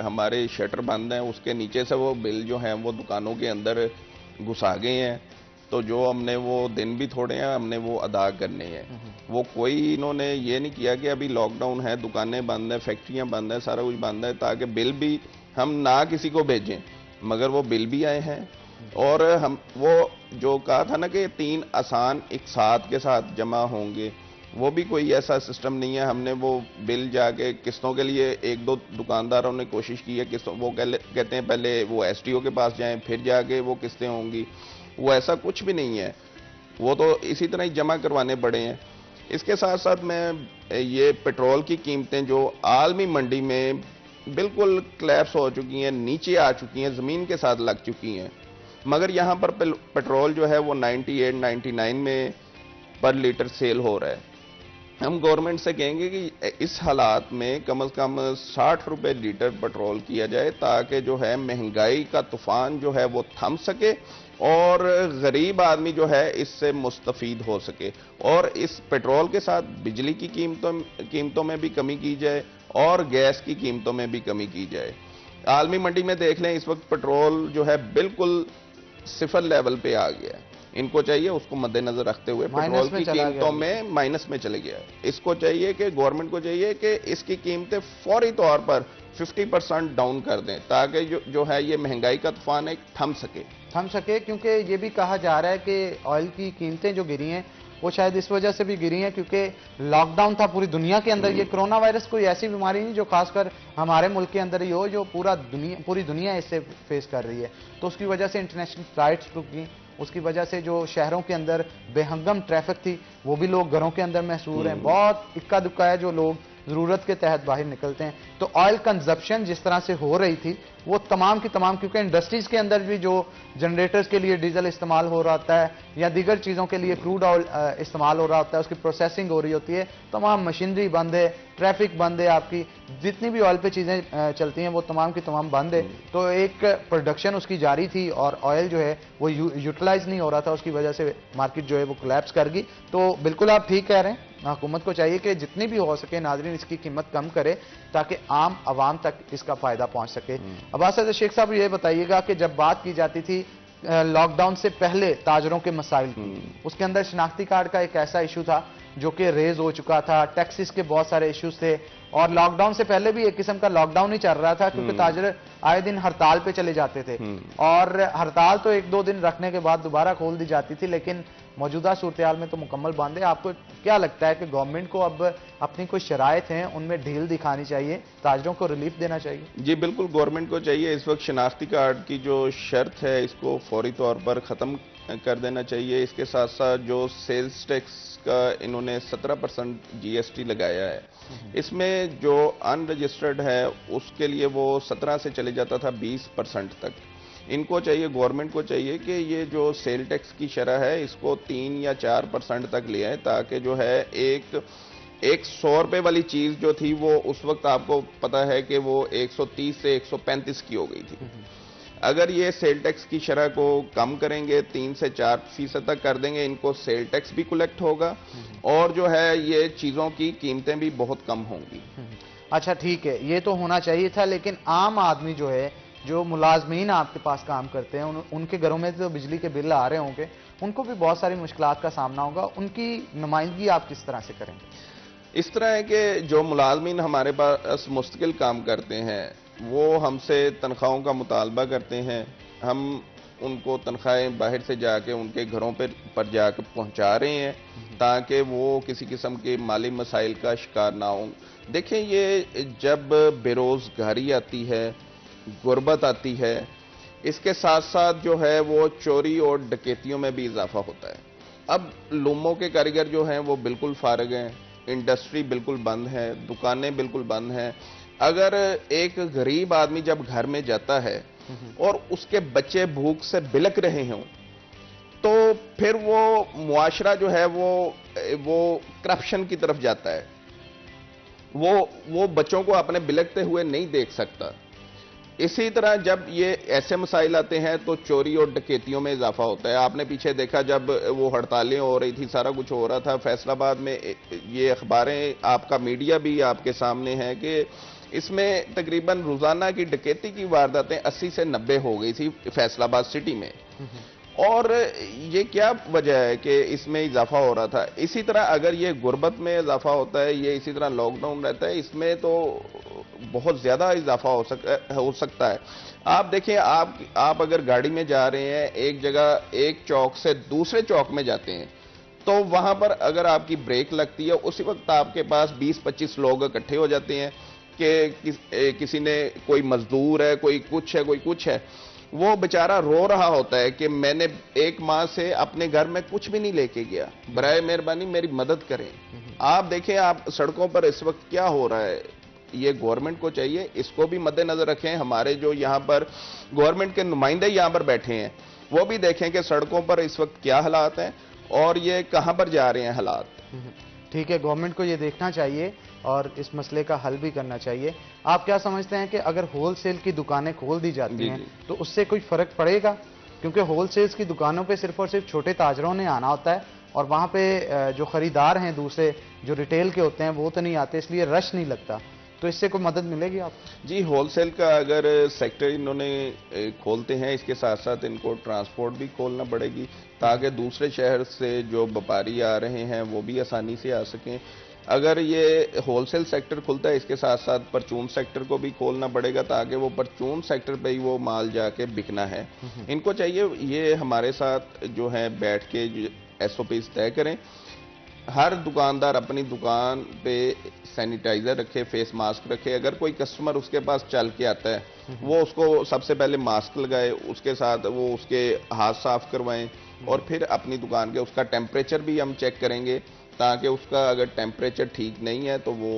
हमारे शटर बंद हैं, उसके नीचे से वो बिल जो हैं वो दुकानों के अंदर घुसा गए हैं। तो जो हमने वो दिन भी थोड़े हैं हमने वो अदा करने हैं। वो कोई इन्होंने ये नहीं किया कि अभी लॉकडाउन है, दुकानें बंद हैं, फैक्ट्रियां बंद हैं, सारा कुछ बंद है ताकि बिल भी हम ना किसी को भेजें, मगर वो बिल भी आए हैं। और हम वो जो कहा था ना कि 3 आसान एक साथ के साथ जमा होंगे, वो भी कोई ऐसा सिस्टम नहीं है। हमने वो बिल जाके किस्तों के लिए 1-2 दुकानदारों ने कोशिश की है किस्तों, वो कहते हैं पहले वो SDO के पास जाएं फिर जाके वो किस्तें होंगी, वो ऐसा कुछ भी नहीं है, वो तो इसी तरह ही जमा करवाने पड़े हैं। इसके साथ साथ मैं ये पेट्रोल की कीमतें जो आलमी मंडी में बिल्कुल क्लैप्स हो चुकी हैं, नीचे आ चुकी हैं, ज़मीन के साथ लग चुकी हैं, मगर यहाँ पर पेट्रोल जो है वो 98-99 में पर लीटर सेल हो रहा है। हम गवर्नमेंट से कहेंगे कि इस हालात में कम से कम 60 रुपए लीटर पेट्रोल किया जाए ताकि जो है महंगाई का तूफान जो है वो थम सके और गरीब आदमी जो है इससे मुस्तफीद हो सके। और इस पेट्रोल के साथ बिजली की कीमतों में भी कमी की जाए और गैस की कीमतों में भी कमी की जाए। आलमी मंडी में देख लें इस वक्त पेट्रोल जो है बिल्कुल सिफर लेवल पे आ गया है। इनको चाहिए उसको मद्देनजर रखते हुए पेट्रोल की कीमतों में माइनस में चले गया है। इसको चाहिए कि गवर्नमेंट को चाहिए कि इसकी कीमतें फौरी तौर पर 50% डाउन कर दें ताकि जो है ये महंगाई का तूफान एक थम सके। क्योंकि ये भी कहा जा रहा है कि ऑयल की कीमतें जो गिरी हैं वो शायद इस वजह से भी गिरी हैं क्योंकि लॉकडाउन था पूरी दुनिया के अंदर। ये कोरोना वायरस कोई ऐसी बीमारी नहीं जो खासकर हमारे मुल्क के अंदर ही हो, जो पूरी दुनिया इससे फेस कर रही है। तो उसकी वजह से इंटरनेशनल फ्लाइट्स रुक गई, उसकी वजह से जो शहरों के अंदर बेहंगम ट्रैफिक थी वो भी लोग घरों के अंदर महसूस हैं। बहुत इक्का दुक्का है जो लोग जरूरत के तहत बाहर निकलते हैं। तो ऑयल कंजप्शन जिस तरह से हो रही थी वो तमाम की तमाम, क्योंकि इंडस्ट्रीज के अंदर भी जो जनरेटर्स के लिए डीजल इस्तेमाल हो रहा होता है या दीगर चीज़ों के लिए क्रूड ऑयल इस्तेमाल हो रहा होता है, उसकी प्रोसेसिंग हो रही होती है, तमाम मशीनरी बंद है, ट्रैफिक बंद है, आपकी जितनी भी ऑयल पे चीज़ें चलती हैं वो तमाम की तमाम बंद है। तो एक प्रोडक्शन उसकी जारी थी और ऑयल जो है वो यूटिलाइज नहीं हो रहा था, उसकी वजह से मार्केट जो है वो कोलैप्स कर गई। तो बिल्कुल आप ठीक कह रहे हैं, हुकूमत को चाहिए कि जितनी भी हो सके नाजरीन इसकी कीमत कम करे ताकि आम आवाम तक इसका फायदा पहुंच सके। अब्बास हैदर शेख साहब ये बताइएगा कि जब बात की जाती थी लॉकडाउन से पहले ताजरों के मसाइल थी, उसके अंदर शनाख्ती कार्ड का एक ऐसा इशू था जो कि रेज हो चुका था, टैक्सेस के बहुत सारे इश्यूज थे, और लॉकडाउन से पहले भी एक किस्म का लॉकडाउन ही चल रहा था क्योंकि ताजर आए दिन हड़ताल पे चले जाते थे, और हड़ताल तो 1-2 दिन रखने के बाद दोबारा खोल दी जाती थी, लेकिन मौजूदा सूरत में तो मुकम्मल बंद है। आपको क्या लगता है कि गवर्नमेंट को अब अपनी कोई शराइत हैं उनमें ढील दिखानी चाहिए, ताजरों को रिलीफ देना चाहिए? जी बिल्कुल, गवर्नमेंट को चाहिए इस वक्त शनाख्ती कार्ड की जो शर्त है इसको फौरी तौर पर ख़त्म कर देना चाहिए। इसके साथ साथ जो सेल्स टैक्स का इन्होंने 17% जीएसटी लगाया है, इसमें जो अनरजिस्टर्ड है उसके लिए वो 17 से चले जाता था 20% तक। इनको चाहिए, गवर्नमेंट को चाहिए कि ये जो सेल टैक्स की शरह है इसको 3 या 4% तक ले आए, ताकि जो है एक 100 रुपए वाली चीज जो थी वो उस वक्त आपको पता है कि वो 130 से 135 की हो गई थी। अगर ये सेल टैक्स की शरह को कम करेंगे, 3 से 4% तक कर देंगे, इनको सेल टैक्स भी कलेक्ट होगा और जो है ये चीजों की कीमतें भी बहुत कम होंगी। अच्छा ठीक है, ये तो होना चाहिए था, लेकिन आम आदमी जो है, जो मुलाजमीन आपके पास काम करते हैं, उनके घरों में जो बिजली के बिल आ रहे होंगे, उनको भी बहुत सारी मुश्किलात का सामना होगा, उनकी नुमाइंदगी आप किस तरह से करेंगे? इस तरह है कि जो मुलाजमीन हमारे पास मुस्तकिल काम करते हैं वो हमसे तनख्वाहों का मुतालबा करते हैं, हम उनको तनख्वाहें बाहर से जाके उनके घरों पर जाकर पहुंचा रहे हैं ताकि वो किसी किस्म के माली मसाइल का शिकार ना हों। देखें, ये जब बेरोजगारी आती है, गुर्बत आती है, इसके साथ साथ जो है वो चोरी और डकैतियों में भी इजाफा होता है। अब लुमों के कारीगर जो हैं वो बिल्कुल फारग हैं, इंडस्ट्री बिल्कुल बंद है, दुकानें बिल्कुल बंद हैं। अगर एक गरीब आदमी जब घर में जाता है और उसके बच्चे भूख से बिलक रहे हों, तो फिर वो मुआशरा जो है वो करप्शन की तरफ जाता है। वो बच्चों को अपने बिलकते हुए नहीं देख सकता। इसी तरह जब ये ऐसे मसाइल आते हैं तो चोरी और डकैतियों में इजाफा होता है। आपने पीछे देखा जब वो हड़तालें हो रही थी, सारा कुछ हो रहा था, फैसलाबाद में ये अखबारें, आपका मीडिया भी आपके सामने है कि इसमें तकरीबन रोजाना की डकैती की वारदातें 80 से 90 हो गई थी फैसलाबाद सिटी में। और ये क्या वजह है कि इसमें इजाफा हो रहा था? इसी तरह अगर ये गुर्बत में इजाफा होता है, ये इसी तरह लॉकडाउन रहता है, इसमें तो बहुत ज्यादा इजाफा हो सकता है। आप देखिए, आप अगर गाड़ी में जा रहे हैं, एक जगह एक चौक से दूसरे चौक में जाते हैं, तो वहां पर अगर आपकी ब्रेक लगती है, उसी वक्त आपके पास 20-25 लोग इकट्ठे हो जाते हैं कि किसी ने, कोई मजदूर है, कोई कुछ है, वो बेचारा रो रहा होता है कि मैंने 1 माह से अपने घर में कुछ भी नहीं लेके गया, बराए मेहरबानी मेरी मदद करें। आप देखें, आप सड़कों पर इस वक्त क्या हो रहा है, ये गवर्नमेंट को चाहिए, इसको भी मद्देनजर रखें। हमारे जो यहाँ पर गवर्नमेंट के नुमाइंदे यहाँ पर बैठे हैं वो भी देखें कि सड़कों पर इस वक्त क्या हालात हैं और ये कहां पर जा रहे हैं हालात। ठीक है, गवर्नमेंट को ये देखना चाहिए और इस मसले का हल भी करना चाहिए। आप क्या समझते हैं कि अगर होलसेल की दुकानें खोल दी जाती हैं तो उससे कोई फर्क पड़ेगा? क्योंकि होलसेल्स की दुकानों पे सिर्फ और सिर्फ छोटे ताजरों ने आना होता है और वहां पे जो खरीदार हैं दूसरे जो रिटेल के होते हैं वो तो नहीं आते, इसलिए रश नहीं लगता। तो इससे कोई मदद मिलेगी आपको? जी, होलसेल का अगर सेक्टर इन्होंने खोलते हैं, इसके साथ साथ इनको ट्रांसपोर्ट भी खोलना पड़ेगी ताकि दूसरे शहर से जो व्यापारी आ रहे हैं वो भी आसानी से आ सकें। अगर ये होलसेल सेक्टर खुलता है, इसके साथ साथ परचून सेक्टर को भी खोलना पड़ेगा ताकि वो परचून सेक्टर पे ही वो माल जाके बिकना है। इनको चाहिए ये हमारे साथ जो है बैठ के SOPs तय करें। हर दुकानदार अपनी दुकान पे सैनिटाइजर रखे, फेस मास्क रखे। अगर कोई कस्टमर उसके पास चल के आता है वो उसको सबसे पहले मास्क लगाए, उसके साथ वो उसके हाथ साफ करवाएं और फिर अपनी दुकान के उसका टेम्परेचर भी हम चेक करेंगे ताकि उसका अगर टेम्परेचर ठीक नहीं है तो वो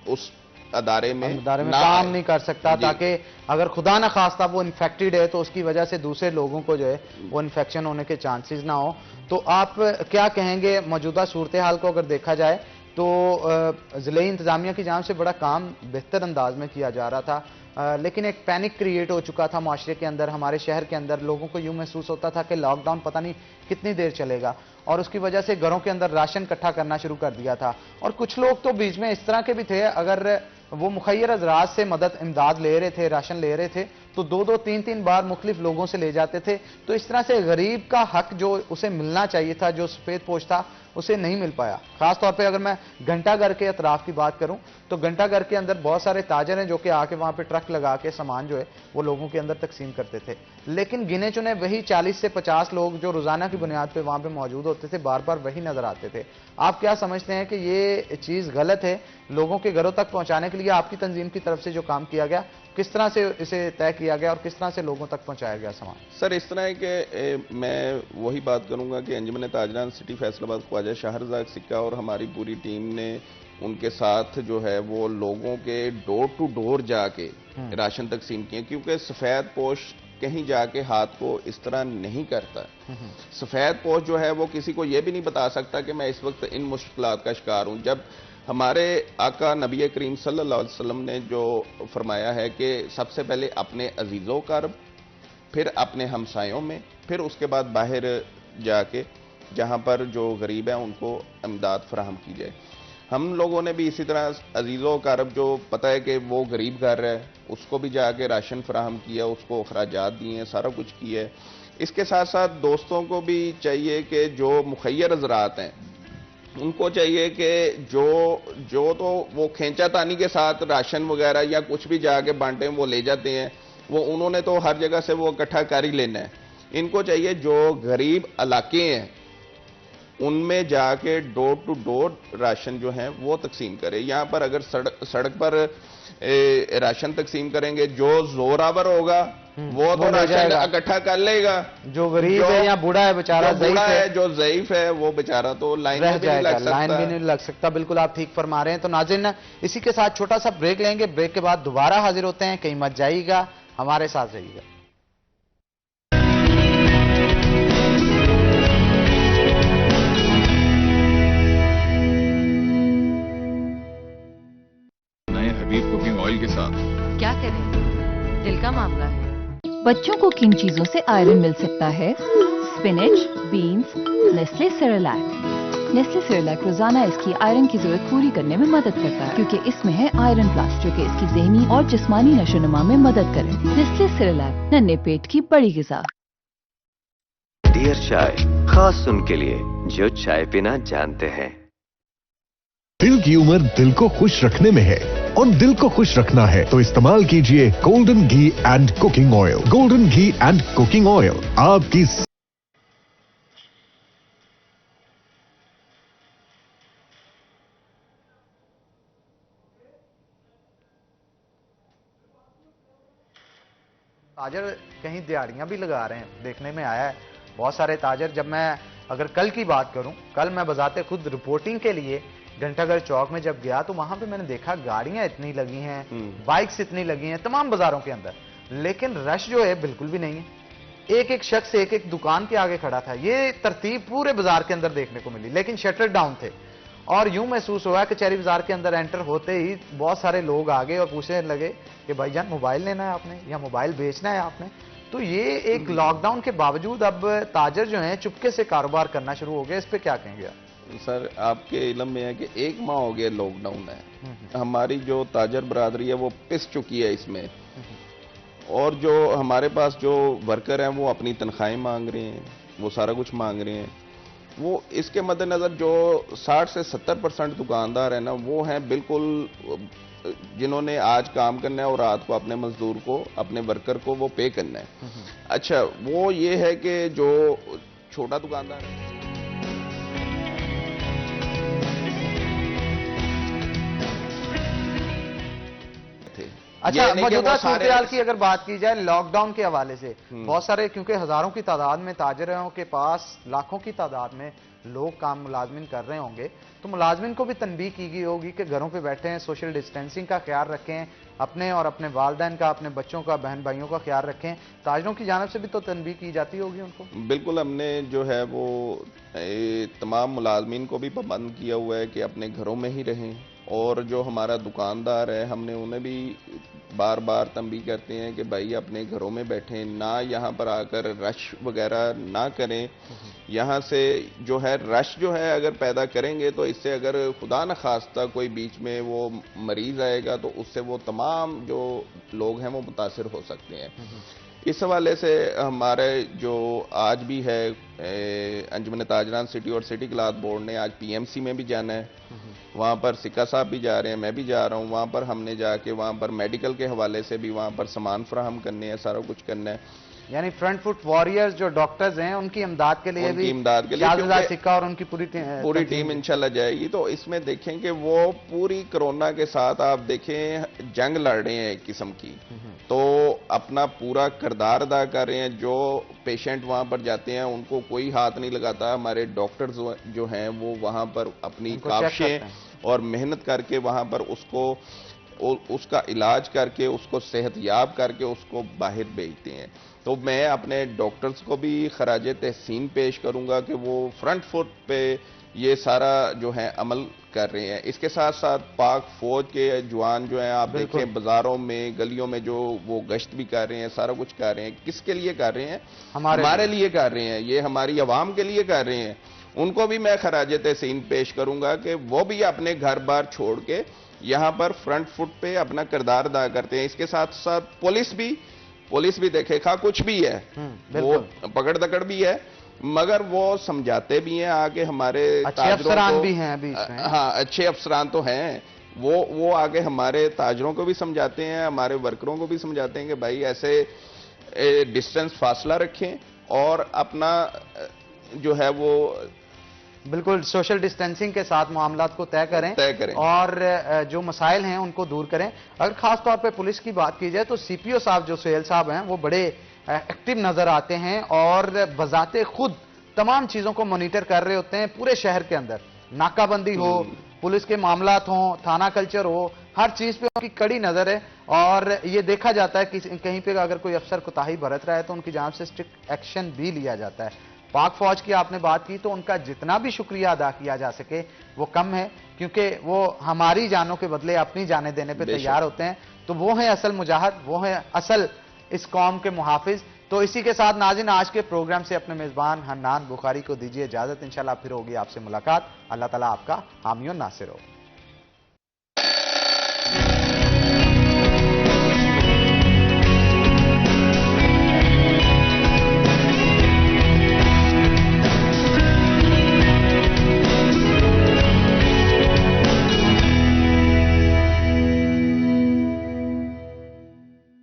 उस अदारे में काम नहीं कर सकता, ताकि अगर खुदा न खास्ता वो इन्फेक्टेड है तो उसकी वजह से दूसरे लोगों को जो है वो इन्फेक्शन होने के चांसेस ना हो। तो आप क्या कहेंगे, मौजूदा सूरत हाल को अगर देखा जाए तो ज़िले इंतजामिया की जानिब से बड़ा काम बेहतर अंदाज में किया जा रहा था, लेकिन एक पैनिक क्रिएट हो चुका था माशरे के अंदर, हमारे शहर के अंदर। लोगों को यूं महसूस होता था कि लॉकडाउन पता नहीं कितनी देर चलेगा और उसकी वजह से घरों के अंदर राशन इकट्ठा करना शुरू कर दिया था। और कुछ लोग तो बीच में इस तरह के भी थे, अगर वो मुखैर हज़रात से मदद इमदाद ले रहे थे, राशन ले रहे थे, तो 2-2, 3-3 बार मुख्तलिफ लोगों से ले जाते थे। तो इस तरह से गरीब का हक जो उसे मिलना चाहिए था, जो सफेद पोश था, उसे नहीं मिल पाया। खासतौर पे अगर मैं घंटाघर के अतराफ की बात करूं तो घंटाघर के अंदर बहुत सारे ताजर हैं जो कि आके वहां पे ट्रक लगा के सामान जो है वो लोगों के अंदर तकसीम करते थे। लेकिन गिने चुने वही 40 से 50 लोग जो रोजाना की बुनियाद पे वहां पे मौजूद होते थे, बार बार वही नजर आते थे। आप क्या समझते हैं कि ये चीज गलत है? लोगों के घरों तक पहुंचाने के लिए आपकी तंजीम की तरफ से जो काम किया गया, किस तरह से इसे तय किया गया और किस तरह से लोगों तक पहुंचाया गया सामान? सर इस तरह है कि मैं वही बात करूंगा कि अंजुमन ताजरान सिटी फैसलाबाद ख्वाजा शाहरजाद सिक्का और हमारी पूरी टीम ने उनके साथ जो है वो लोगों के डोर टू डोर जाके राशन तकसीम किए, क्योंकि सफेद पोश कहीं जाके हाथ को इस तरह नहीं करता। सफेद पोश जो है वो किसी को ये भी नहीं बता सकता कि मैं इस वक्त इन मुश्किलात का शिकार हूं। जब हमारे आका नबी करीम सल्लल्लाहु अलैहि वसल्लम ने जो फरमाया है कि सबसे पहले अपने अजीज़ों कर्ब, फिर अपने हमसायों में, फिर उसके बाद बाहर जाके जहां पर जो गरीब है उनको इमदाद फराहम की जाए। हम लोगों ने भी इसी तरह अजीज़ों कर्ब जो पता है कि वो गरीब घर है उसको भी जाके राशन फराहम किया, उसको अखराजात दिए, सारा कुछ किया है। इसके साथ साथ दोस्तों को भी चाहिए कि जो मुखैर हज़रात हैं उनको चाहिए कि जो तो वो खींचातानी के साथ राशन वगैरह या कुछ भी जाके बांटे वो ले जाते हैं, वो उन्होंने तो हर जगह से वो इकट्ठा कर ही लेना है। इनको चाहिए जो गरीब इलाके हैं उनमें जाके डोर टू डोर राशन जो है वो तकसीम करे। यहाँ पर अगर सड़क पर राशन तकसीम करेंगे, जो जोरावर होगा वो तो राशन इकट्ठा कर लेगा, जो गरीब है या बूढ़ा है बेचारा, जो ज़ईफ है वो बेचारा तो लाइन में भी नहीं लग सकता। बिल्कुल आप ठीक फरमा रहे हैं। तो नाज़रीन, इसी के साथ छोटा सा ब्रेक लेंगे, ब्रेक के बाद दोबारा हाजिर होते हैं। कहीं मत जाइएगा, हमारे साथ रहिएगा। हबीब कुकिंग ऑयल के साथ क्या करें, दिल का मामला है। बच्चों को किन चीजों से आयरन मिल सकता है? Spinach, beans, Nestle Cerelac. Nestle Cerelac रोजाना इसकी आयरन की जरूरत पूरी करने में मदद करता है, क्योंकि इसमें है आयरन प्लस जो कि इसकी ज़हनी और जिस्मानी नशोनुमा में मदद करे। नेस्ले सेरेलैक, नन्हे पेट की बड़ी ग़िज़ा। डियर चाय, खास उनके लिए जो चाय पीना जानते हैं। दिल की उम्र दिल को खुश रखने में है और दिल को खुश रखना है तो इस्तेमाल कीजिए golden ghee and cooking oil. Golden ghee and cooking oil आपकी ताजर कहीं दिहाड़ियां भी लगा रहे हैं, देखने में आया है बहुत सारे ताजर। जब मैं अगर कल की बात करूं, कल मैं बजाते खुद रिपोर्टिंग के लिए घंटाघर चौक में जब गया तो वहां पे मैंने देखा गाड़ियां इतनी लगी हैं, बाइक्स इतनी लगी हैं तमाम बाजारों के अंदर, लेकिन रश जो है बिल्कुल भी नहीं है। एक एक शख्स एक एक दुकान के आगे खड़ा था। ये तरतीब पूरे बाजार के अंदर देखने को मिली, लेकिन शटर डाउन थे। और यूं महसूस हुआ कि चेरी बाजार के अंदर एंटर होते ही बहुत सारे लोग आ गए और पूछने लगे कि भाईजान मोबाइल लेना है आपने या मोबाइल बेचना है आपने। तो ये एक लॉकडाउन के बावजूद अब ताजर जो हैं चुपके से कारोबार करना शुरू हो गया, इस पे क्या कहेंगे आप? सर आपके इल्म में है कि 1 माह हो गया लॉकडाउन है, हमारी जो ताजर बरादरी है वो पिस चुकी है इसमें, और जो हमारे पास जो वर्कर हैं वो अपनी तनख्वाहें मांग रहे हैं, वो सारा कुछ मांग रहे हैं। वो इसके मद्देनजर जो 60 से 70% दुकानदार है ना, वो हैं बिल्कुल जिन्होंने आज काम करना है और रात को अपने मजदूर को, अपने वर्कर को वो पे करना है। अच्छा, वो ये है कि जो छोटा दुकानदार है अच्छा, मौजूदा सूरत की अगर बात की जाए लॉकडाउन के हवाले से, बहुत सारे क्योंकि हजारों की तादाद में ताजरों के पास लाखों की तादाद में लोग काम मुलाजमिन कर रहे होंगे, तो मुलाजमिन को भी तनबीह की गई होगी कि घरों पे बैठे हैं, सोशल डिस्टेंसिंग का ख्याल रखें, अपने और अपने वालिदैन का, अपने बच्चों का, बहन भाइयों का ख्याल रखें। ताजरों की जानिब से भी तो तनबीह की जाती होगी उनको। बिल्कुल, हमने जो है वो तमाम मुलाजमिन को भी पाबंद किया हुआ है कि अपने घरों में ही रहें और जो हमारा दुकानदार है, हमने उन्हें भी बार बार तंबीह करते हैं कि भाई अपने घरों में बैठें, ना यहाँ पर आकर रश वगैरह ना करें। यहाँ से जो है रश जो है अगर पैदा करेंगे तो इससे अगर खुदा न खास्ता कोई बीच में वो मरीज आएगा तो उससे वो तमाम जो लोग हैं वो मुतासिर हो सकते हैं। इस हवाले से हमारे जो आज भी है अंजुमन ताजरान सिटी और सिटी क्लॉथ बोर्ड ने आज पीएमसी में भी जाना है, वहाँ पर सिक्का साहब भी जा रहे हैं, मैं भी जा रहा हूँ। वहाँ पर हमने जाके वहाँ पर मेडिकल के हवाले से भी वहाँ पर सामान फराहम करने हैं, सारा कुछ करना है। यानी फ्रंट फुट वॉरियर्स जो डॉक्टर्स हैं उनकी इमदाद के लिए भी सिक्का और उनकी पूरी टीम इंशाल्लाह जाएगी। तो इसमें देखें कि वो पूरी कोरोना के साथ आप देखें जंग लड़ रहे हैं एक किस्म की, तो अपना पूरा किरदार अदा कर रहे हैं। जो पेशेंट वहां पर जाते हैं उनको कोई हाथ नहीं लगाता। हमारे डॉक्टर्स जो हैं वो वहां पर अपनी काविशें और मेहनत करके वहां पर उसका इलाज करके उसको सेहतयाब करके उसको बाहर भेजते हैं। तो मैं अपने डॉक्टर्स को भी खराज तहसीन पेश करूंगा कि वो फ्रंट फुट पे ये सारा जो है अमल कर रहे हैं। इसके साथ साथ पाक फौज के जवान जो हैं आप देखें बाजारों में गलियों में जो वो गश्त भी कर रहे हैं, सारा कुछ कर रहे हैं। किसके लिए कर रहे हैं? हमारे लिए कर रहे हैं, ये हमारी आवाम के लिए कर रहे हैं। उनको भी मैं खराज तहसीन पेश करूंगा कि वो भी अपने घर बार छोड़ के यहाँ पर फ्रंट फुट पे अपना किरदार अदा करते हैं। इसके साथ साथ पुलिस भी देखे खा कुछ भी है, वो पकड़ दकड़ भी है, मगर वो समझाते भी हैं आगे हमारे अच्छे अफसरान भी हैं अभी इसमें। हाँ, अच्छे अफसरान तो हैं, वो आगे हमारे ताजरों को भी समझाते हैं, हमारे वर्करों को भी समझाते हैं कि भाई ऐसे डिस्टेंस फासला रखें और अपना जो है वो बिल्कुल सोशल डिस्टेंसिंग के साथ मामलात को तय करें और जो मसाइल हैं उनको दूर करें। अगर खास तौर पे पुलिस की बात की जाए तो सीपीओ साहब जो सुहेल साहब हैं वो बड़े एक्टिव नजर आते हैं और बजाते खुद तमाम चीजों को मॉनिटर कर रहे होते हैं पूरे शहर के अंदर। नाकाबंदी हो, पुलिस के मामलात हो, थाना कल्चर हो, हर चीज पे उनकी कड़ी नजर है और ये देखा जाता है कि कहीं पे अगर कोई अफसर कोताही बरत रहा है तो उनकी जानिब से स्ट्रिक्ट एक्शन भी लिया जाता है। पाक फौज की आपने बात की तो उनका जितना भी शुक्रिया अदा किया जा सके वो कम है, क्योंकि वो हमारी जानों के बदले अपनी जानें देने पे तैयार होते हैं। तो वो है असल मुजाहिद, वो है असल इस कौम के मुहाफिज। तो इसी के साथ नाज़रीन आज के प्रोग्राम से अपने मेजबान हन्नान बुखारी को दीजिए इजाजत। इंशाल्लाह फिर होगी आपसे मुलाकात। अल्लाह ताला आपका हामी और नासिर हो।